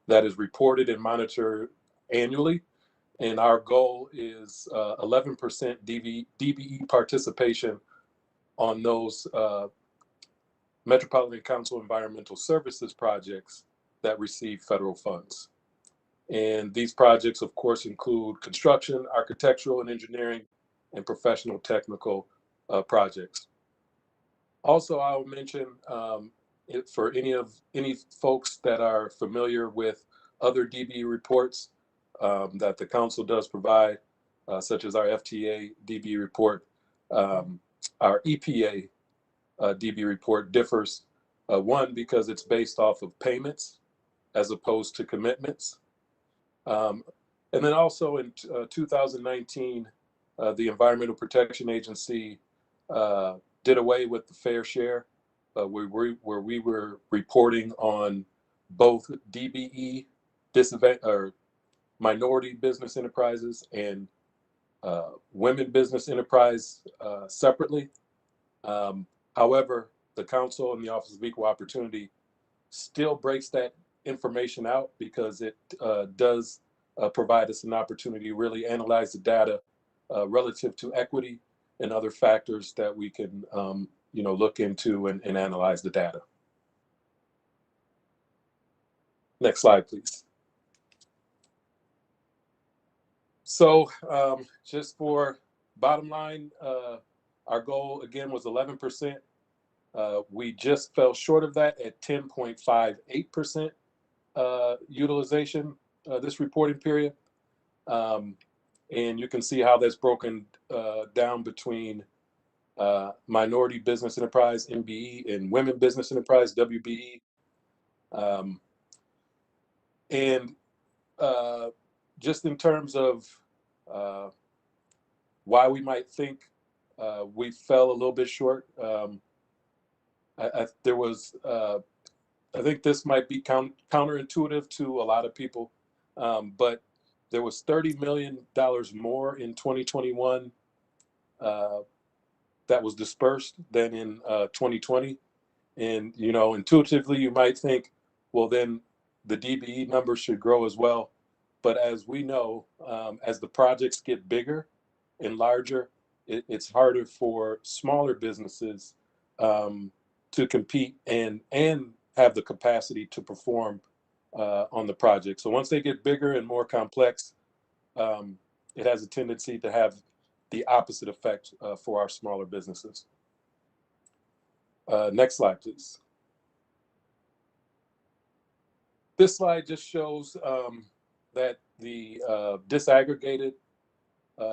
that is reported and monitored annually. And our goal is 11% DBE participation on those Metropolitan Council Environmental Services projects that receive federal funds. And these projects, of course, include construction, architectural and engineering, and professional technical projects. Also, I will mention for any folks that are familiar with other DBE reports that the council does provide, such as our FTA DBE report, our EPA DB report differs, one, because it's based off of payments as opposed to commitments. And then also in 2019, the Environmental Protection Agency did away with the fair share, where we were reporting on both DBE, or minority business enterprises, and women business enterprise separately. However, the council and the Office of Equal Opportunity still breaks that information out because it does provide us an opportunity to really analyze the data relative to equity and other factors that we can look into and analyze the data. Next slide, please. So just for bottom line, our goal again was 11%. We just fell short of that at 10.58% utilization this reporting period. And you can see how that's broken down between minority business enterprise, MBE, and women business enterprise, WBE. And just in terms of why we might think we fell a little bit short, there was, I think this might be counterintuitive to a lot of people, but there was $30 million more in 2021 that was dispersed than in 2020. And, you know, intuitively, you might think, well, then the DBE numbers should grow as well. But as we know, as the projects get bigger and larger, it's harder for smaller businesses to compete and have the capacity to perform on the project. So once they get bigger and more complex, it has a tendency to have the opposite effect for our smaller businesses. Next slide, please. This slide just shows that the disaggregated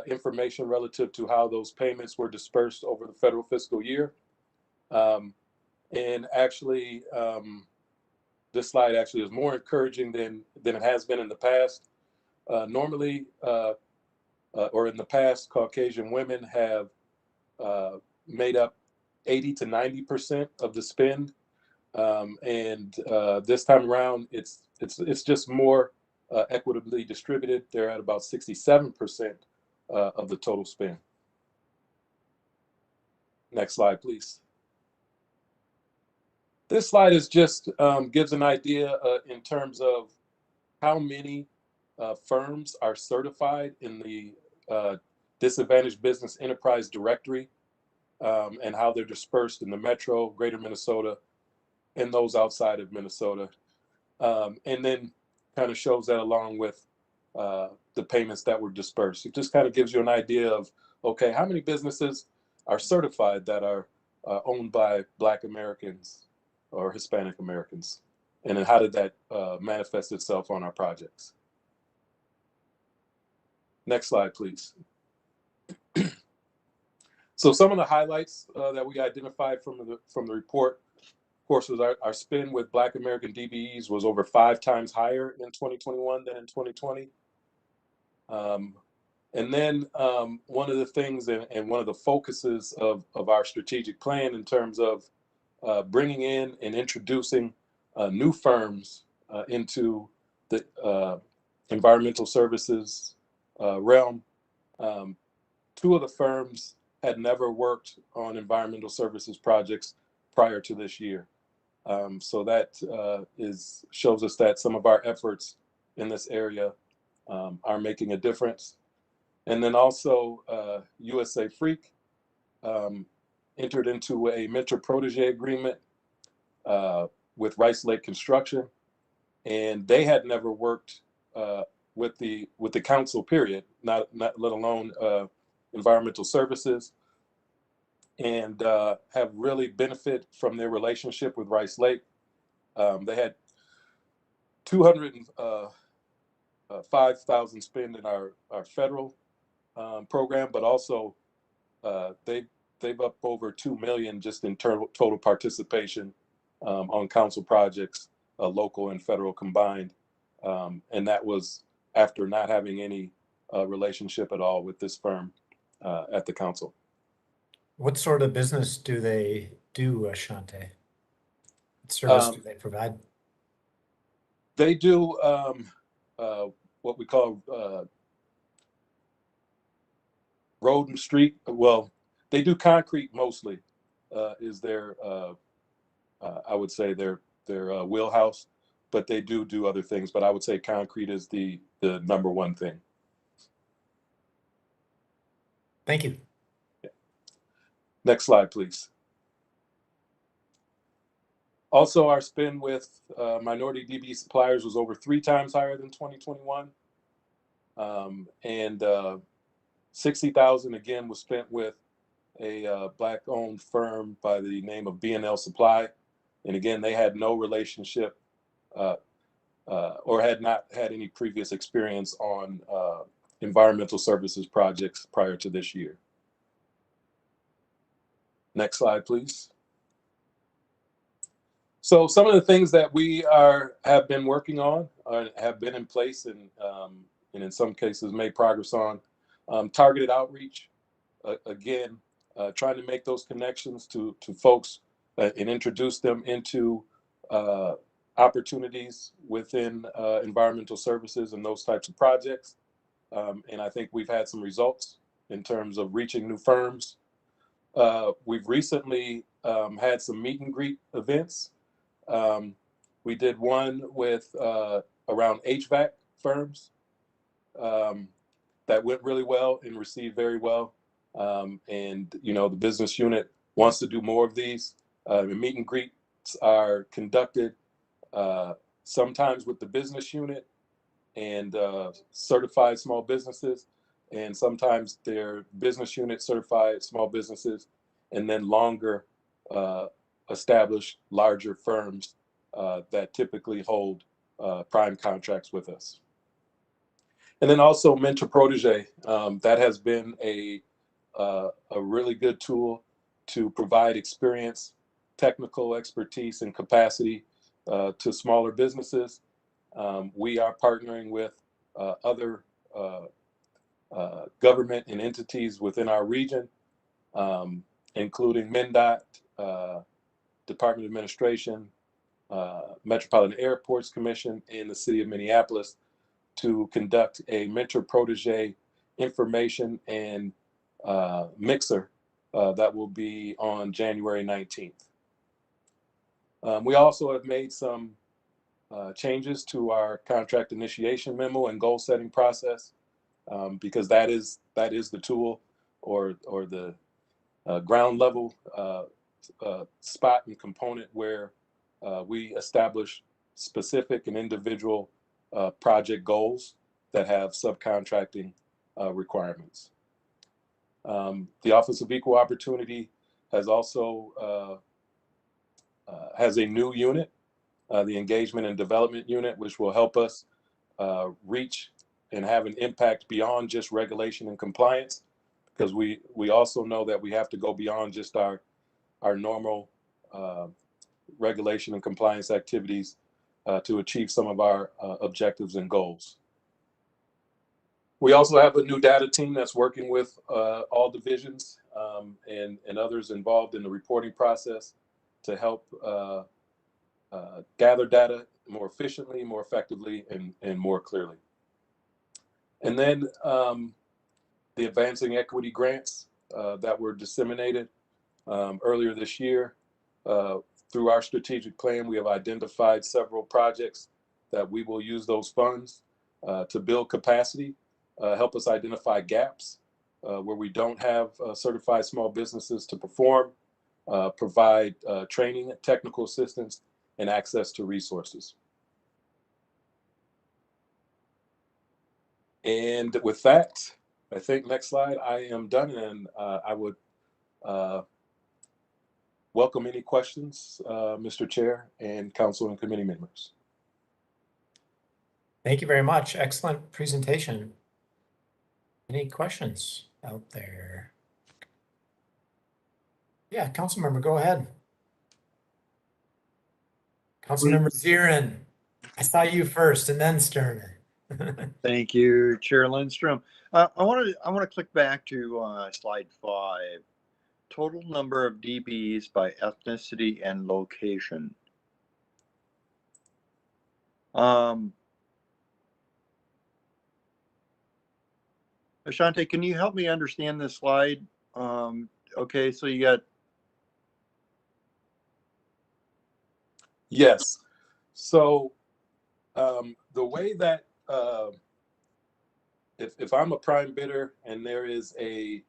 information relative to how those payments were dispersed over the federal fiscal year. And actually, this slide actually is more encouraging than it has been in the past. Normally, or in the past, Caucasian women have made up 80 to 90% of the spend. And this time around, it's just more equitably distributed. They're at about 67% of the total spend. Next slide, please. This slide is just gives an idea in terms of how many firms are certified in the Disadvantaged Business Enterprise Directory, and how they're dispersed in the Metro, Greater Minnesota, and those outside of Minnesota. And then kind of shows that along with the payments that were dispersed. It just kind of gives you an idea of, okay, how many businesses are certified that are owned by Black Americans or Hispanic Americans? And then how did that manifest itself on our projects? Next slide, please. So some of the highlights that we identified from the report, of course, was our spend with Black American DBEs was over 5 times higher in 2021 than in 2020. And then one of the things and one of the focuses of our strategic plan in terms of bringing in and introducing new firms into the environmental services realm. 2 of the firms had never worked on environmental services projects prior to this year. So that shows us that some of our efforts in this area are making a difference. And then also USA Freak entered into a mentor-protege agreement with Rice Lake Construction, and they had never worked with the council, period, not let alone environmental services, and have really benefit from their relationship with Rice Lake. They had $205,000 spent in our federal program, but also they've up over $2 million just in total participation on council projects, local and federal combined, and that was after not having any relationship at all with this firm at the council. What sort of business do they do, Ashante? What service do they provide? They do what we call road and street. Well, they do concrete mostly, is their, I would say their wheelhouse, but they do other things. But I would say concrete is the number one thing. Thank you. Next slide, please. Also, our spend with minority DB suppliers was over 3 times higher than 2021. And 60,000 again was spent with a Black-owned firm by the name of B&L Supply. And again, they had no relationship or had not had any previous experience on environmental services projects prior to this year. Next slide, please. So some of the things that we have been working on have been in place and in some cases made progress on. Targeted outreach, again, trying to make those connections to folks and introduce them into opportunities within environmental services and those types of projects. And I think we've had some results in terms of reaching new firms. We've recently had some meet and greet events. We did one with around HVAC firms that went really well and received very well. And you know, the business unit wants to do more of these. The meet and greets are conducted sometimes with the business unit and certified small businesses, and sometimes they're business unit certified small businesses, and then longer established larger firms that typically hold prime contracts with us. And then also mentor protege, that has been a really good tool to provide experience, technical expertise, and capacity to smaller businesses. We are partnering with other government and entities within our region, including MnDOT, Department of Administration, Metropolitan Airports Commission, and the City of Minneapolis to conduct a mentor protege information and mixer that will be on January 19th. We also have made some changes to our contract initiation memo and goal setting process because that is the tool or the ground level spot and component where we establish specific and individual project goals that have subcontracting requirements. The Office of Equal Opportunity has also has a new unit, the Engagement and Development Unit, which will help us reach and have an impact beyond just regulation and compliance, because we also know that we have to go beyond just our normal regulation and compliance activities to achieve some of our objectives and goals. We also have a new data team that's working with all divisions and others involved in the reporting process to help gather data more efficiently, more effectively, and more clearly. And then the Advancing Equity grants that were disseminated earlier this year. Through our strategic plan, we have identified several projects that we will use those funds to build capacity, help us identify gaps where we don't have certified small businesses to perform, provide training, technical assistance, and access to resources. And with that, I think next slide, I am done, and I would welcome any questions, Mr. Chair and Council and committee members. Thank you very much. Excellent presentation. Any questions out there? Yeah, Councilmember, go ahead. Councilmember Zirin, I saw you first and then Sterner. Thank you, Chair Lindstrom. I want to click back to slide 5. Total number of DBEs by ethnicity and location. Ashante, can you help me understand this slide? Okay, so you got. Yes. So the way that if I'm a prime bidder and there is a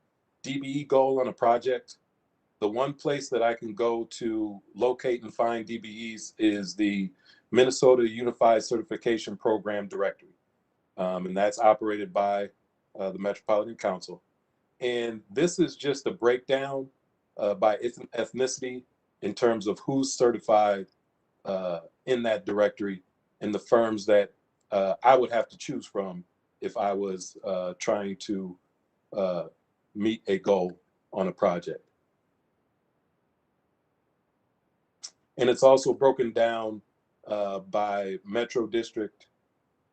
DBE goal on a project, the one place that I can go to locate and find DBEs is the Minnesota Unified Certification Program directory. and that's operated by the Metropolitan Council. And this is just a breakdown by ethnicity in terms of who's certified in that directory and the firms that I would have to choose from if I was trying to meet a goal on a project. And it's also broken down by Metro District,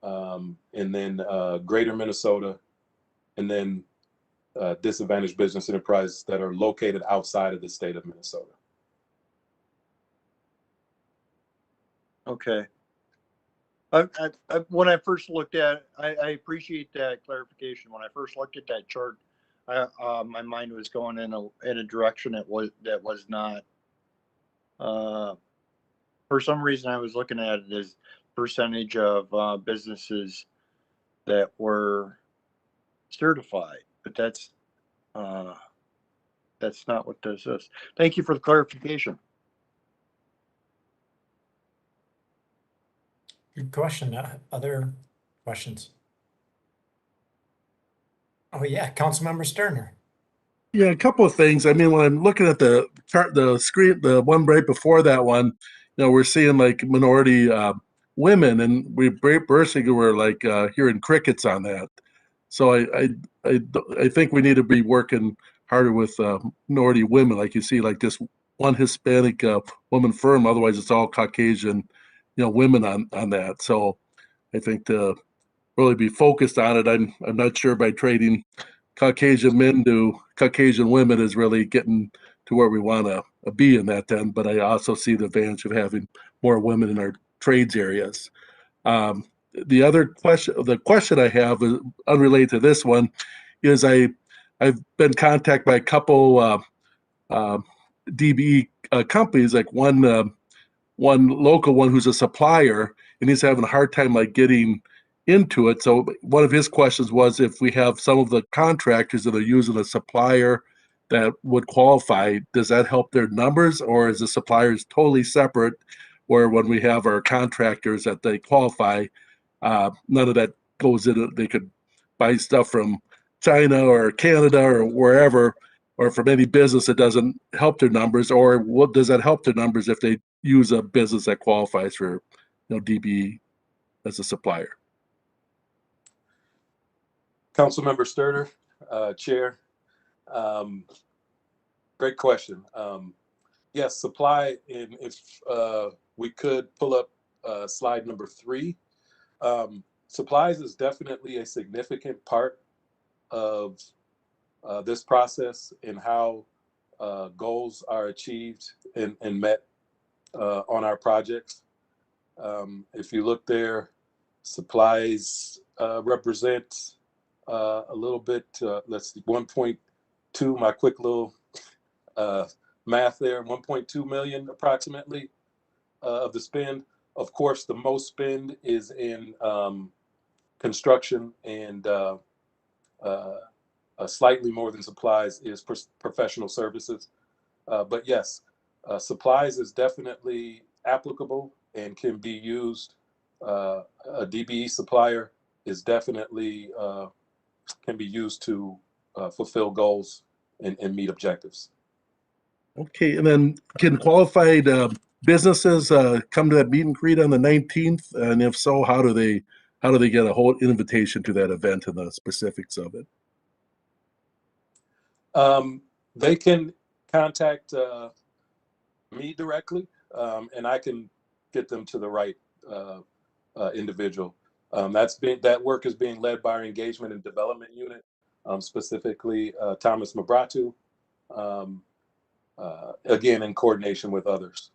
and then Greater Minnesota, and then disadvantaged business enterprises that are located outside of the state of Minnesota. Okay. When I first looked at, I appreciate that clarification. When I first looked at that chart, my mind was going in a direction that was not. For some reason, I was looking at it as percentage of businesses that were certified, but that's not what this is. Thank you for the clarification. Good question. Other questions? Oh yeah, Councilmember Sterner. Yeah, a couple of things. I mean, when I'm looking at the chart, the screen, the one right before that one, you know, we're seeing like minority women, and we basically were like hearing crickets on that. So I think we need to be working harder with minority women, like you see, like just one Hispanic woman firm. Otherwise, it's all Caucasian, you know, women on that. So I think to really be focused on it, I'm not sure by trading Caucasian men to Caucasian women is really getting to where we want to be in that end. But I also see the advantage of having more women in our trades areas. The other question, the question I have, is unrelated to this one, is I've been contacted by a couple DBE companies, like one local one who's a supplier, and he's having a hard time like getting into it. So one of his questions was if we have some of the contractors that are using a supplier that would qualify, does that help their numbers, or is the suppliers totally separate, where when we have our contractors that they qualify, none of that goes in it? They could buy stuff from China or Canada or wherever, or from any business that doesn't help their numbers, or what does that help their numbers if they use a business that qualifies for, you know, DBE as a supplier? Councilmember Sterner, Chair. Great question. Yes, supply, and if we could pull up slide number 3. Supplies is definitely a significant part of this process and how goals are achieved and met on our projects. If you look there, supplies represent a little bit, let's see, 1.2, my quick little math there, 1.2 million approximately of the spend. Of course, the most spend is in construction, and slightly more than supplies is professional services. But yes, supplies is definitely applicable and can be used. A DBE supplier is definitely can be used to fulfill goals and meet objectives. Okay, and then can qualified businesses come to that meet and greet on the 19th? And if so, how do they get a whole invitation to that event and the specifics of it? They can contact me directly, and I can get them to the right individual. That work is being led by our engagement and development unit, specifically Thomas Mabratu, again in coordination with others.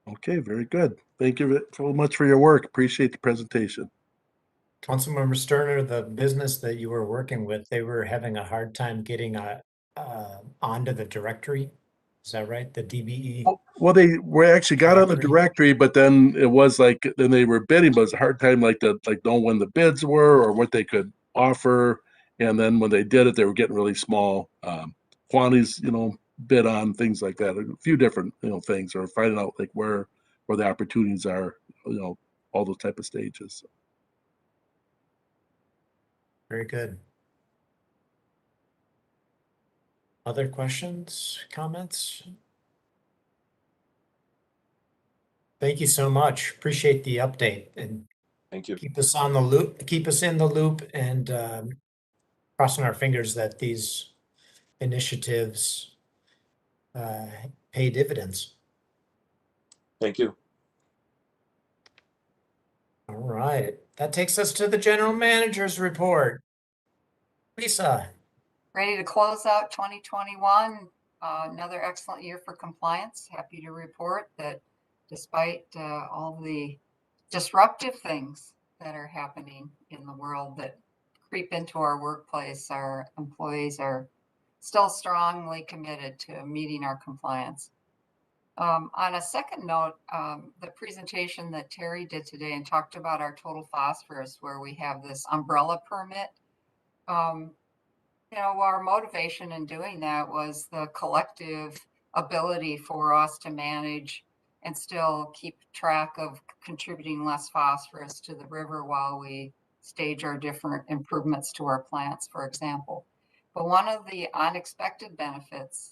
Okay, very good. Thank you so much for your work. Appreciate the presentation. Councilmember Sterner, the business that you were working with, they were having a hard time getting onto the directory. Is that right? The DBE? Well, they were actually got on the directory, but then it was like, then they were bidding, but it was a hard time like knowing when the bids were or what they could offer. And then when they did it, they were getting really small quantities, you know, bid on, things like that. A few different, you know, things, or finding out like where the opportunities are, you know, all those type of stages. Very good. Other questions, comments? Thank you so much. Appreciate the update and Thank you. keep us on the loop, keep us in the loop and crossing our fingers that these initiatives pay dividends. Thank you. All right. That takes us to the general manager's report. Lisa. Ready to close out 2021. Another excellent year for compliance. Happy to report that despite all the disruptive things that are happening in the world that creep into our workplace, our employees are still strongly committed to meeting our compliance. On a second note, the presentation that Terry did today and talked about our total phosphorus, where we have this umbrella permit. You know, our motivation in doing that was the collective ability for us to manage and still keep track of contributing less phosphorus to the river while we stage our different improvements to our plants, for example. But one of the unexpected benefits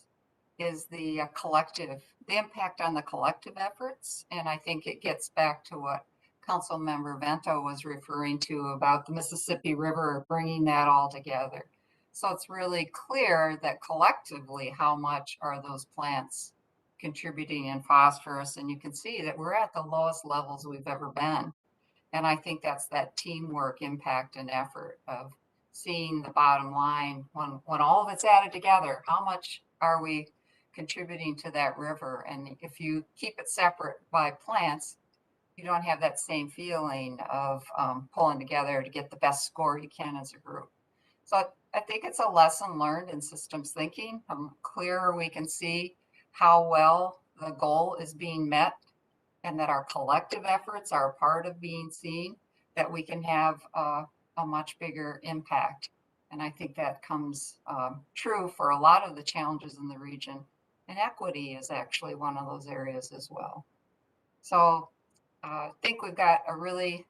is the impact on the collective efforts. And I think it gets back to what Council Member Vento was referring to about the Mississippi River, bringing that all together. So it's really clear that collectively, how much are those plants contributing in phosphorus? And you can see that we're at the lowest levels we've ever been. And I think that's that teamwork impact and effort of seeing the bottom line when all of it's added together. How much are we contributing to that river? And if you keep it separate by plants, you don't have that same feeling of pulling together to get the best score you can as a group. So I think it's a lesson learned in systems thinking. Clearer we can see how well the goal is being met and that our collective efforts are a part of being seen, that we can have a much bigger impact. And I think that comes true for a lot of the challenges in the region. And equity is actually one of those areas as well. So I think we've got a really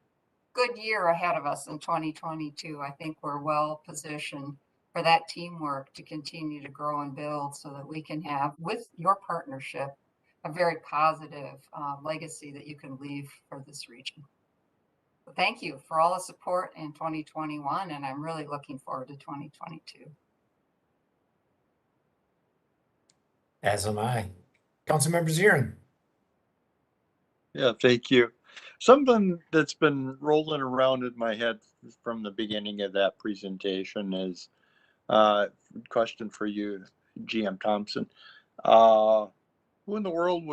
good year ahead of us in 2022. I think we're well positioned for that teamwork to continue to grow and build so that we can have, with your partnership, a very positive legacy that you can leave for this region. So thank you for all the support in 2021, and I'm really looking forward to 2022. As am I. Councilmember Zirin. Yeah, thank you. Something that's been rolling around in my head from the beginning of that presentation is a question for you, GM Thompson. Who in the world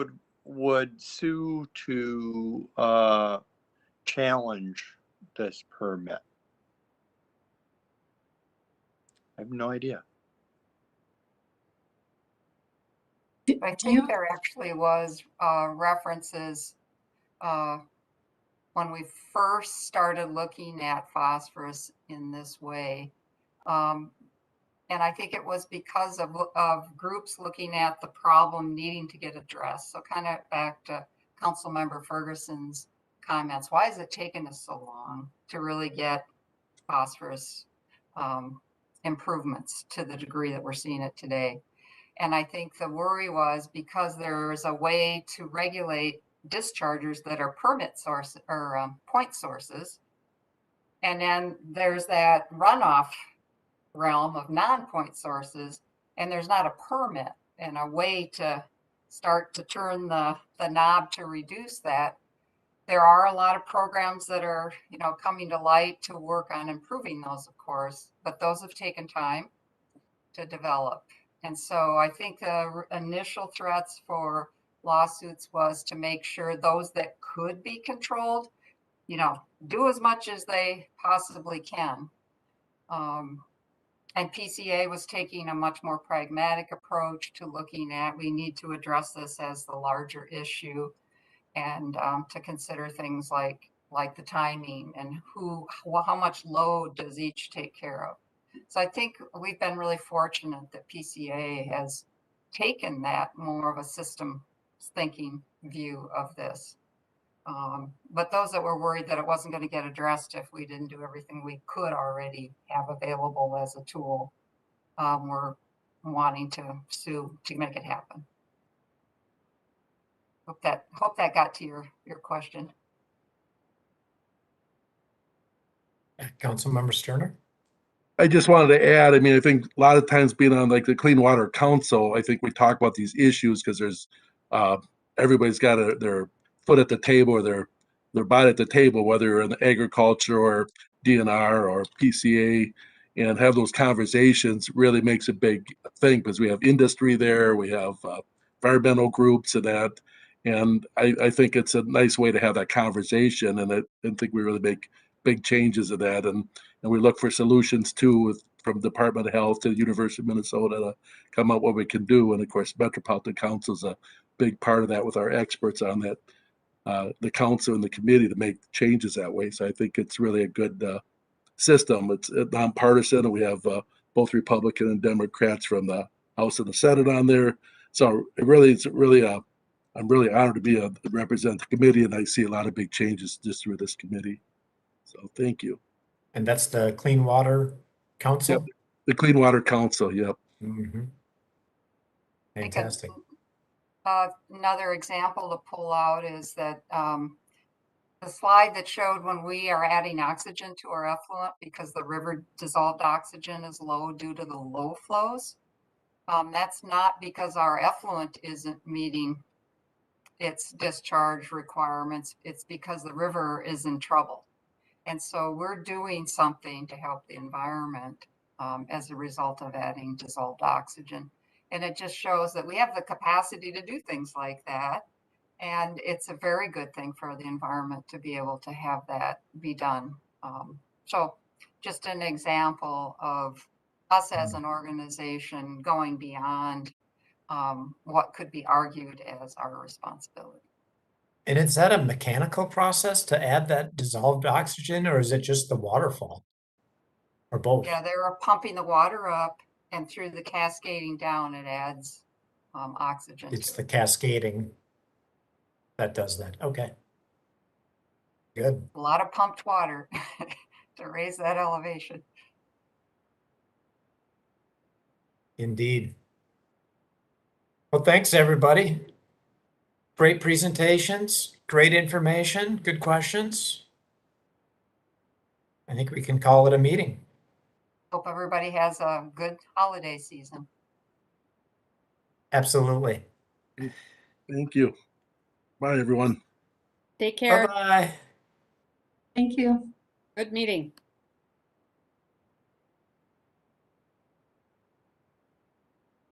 would sue to challenge this permit? I have no idea. I think there actually was references when we first started looking at phosphorus in this way. And I think it was because of groups looking at the problem needing to get addressed. So kind of back to Councilmember Ferguson's comments, why is it taking us so long to really get phosphorus improvements to the degree that we're seeing it today? And I think the worry was because there's a way to regulate dischargers that are permit source or point sources. And then there's that runoff realm of non-point sources, and there's not a permit and a way to start to turn the knob to reduce that. There are a lot of programs that are, coming to light to work on improving those, of course, but those have taken time to develop. And so I think the initial threats for lawsuits was to make sure those that could be controlled, do as much as they possibly can. And PCA was taking a much more pragmatic approach to looking at, we need to address this as the larger issue, and to consider things like the timing and how much load does each take care of. So I think we've been really fortunate that PCA has taken that more of a system thinking view of this. But those that were worried that it wasn't going to get addressed if we didn't do everything we could already have available as a tool, were wanting to sue to make it happen. Hope that got to your question. Councilmember Sterner? I just wanted to add, I mean, I think a lot of times being on like the Clean Water Council, I think we talk about these issues because there's everybody's got their foot at the table or their bite at the table, whether you're in agriculture or DNR or PCA, and have those conversations really makes a big thing because we have industry there, we have environmental groups and that. And I think it's a nice way to have that conversation, and I think we really make big changes in that. And we look for solutions too, from Department of Health to the University of Minnesota to come up what we can do. And of course, Metropolitan Council is a big part of that with our experts on that, the council and the committee to make changes that way. So I think it's really a good system. It's nonpartisan, and we have both Republican and Democrats from the House and the Senate on there. So I'm really honored to be represent the committee, and I see a lot of big changes just through this committee. So thank you. And that's the Clean Water Council? Yep. The Clean Water Council, yep. Mm-hmm. I think Fantastic. another example to pull out is that the slide that showed when we are adding oxygen to our effluent because the river dissolved oxygen is low due to the low flows. That's not because our effluent isn't meeting its discharge requirements. It's because the river is in trouble. And so we're doing something to help the environment as a result of adding dissolved oxygen. And it just shows that we have the capacity to do things like that. And it's a very good thing for the environment to be able to have that be done. So just an example of us as an organization going beyond what could be argued as our responsibility. And is that a mechanical process to add that dissolved oxygen, or is it just the waterfall? Or both? Yeah, they were pumping the water up, and through the cascading down, it adds oxygen. It's to the it. cascading that does that. Okay. Good. A lot of pumped water to raise that elevation. Indeed. Well, thanks, everybody. Great presentations, great information, good questions. I think we can call it a meeting. Hope everybody has a good holiday season. Absolutely. Thank you. Bye, everyone. Take care. Bye-bye. Thank you. Good meeting.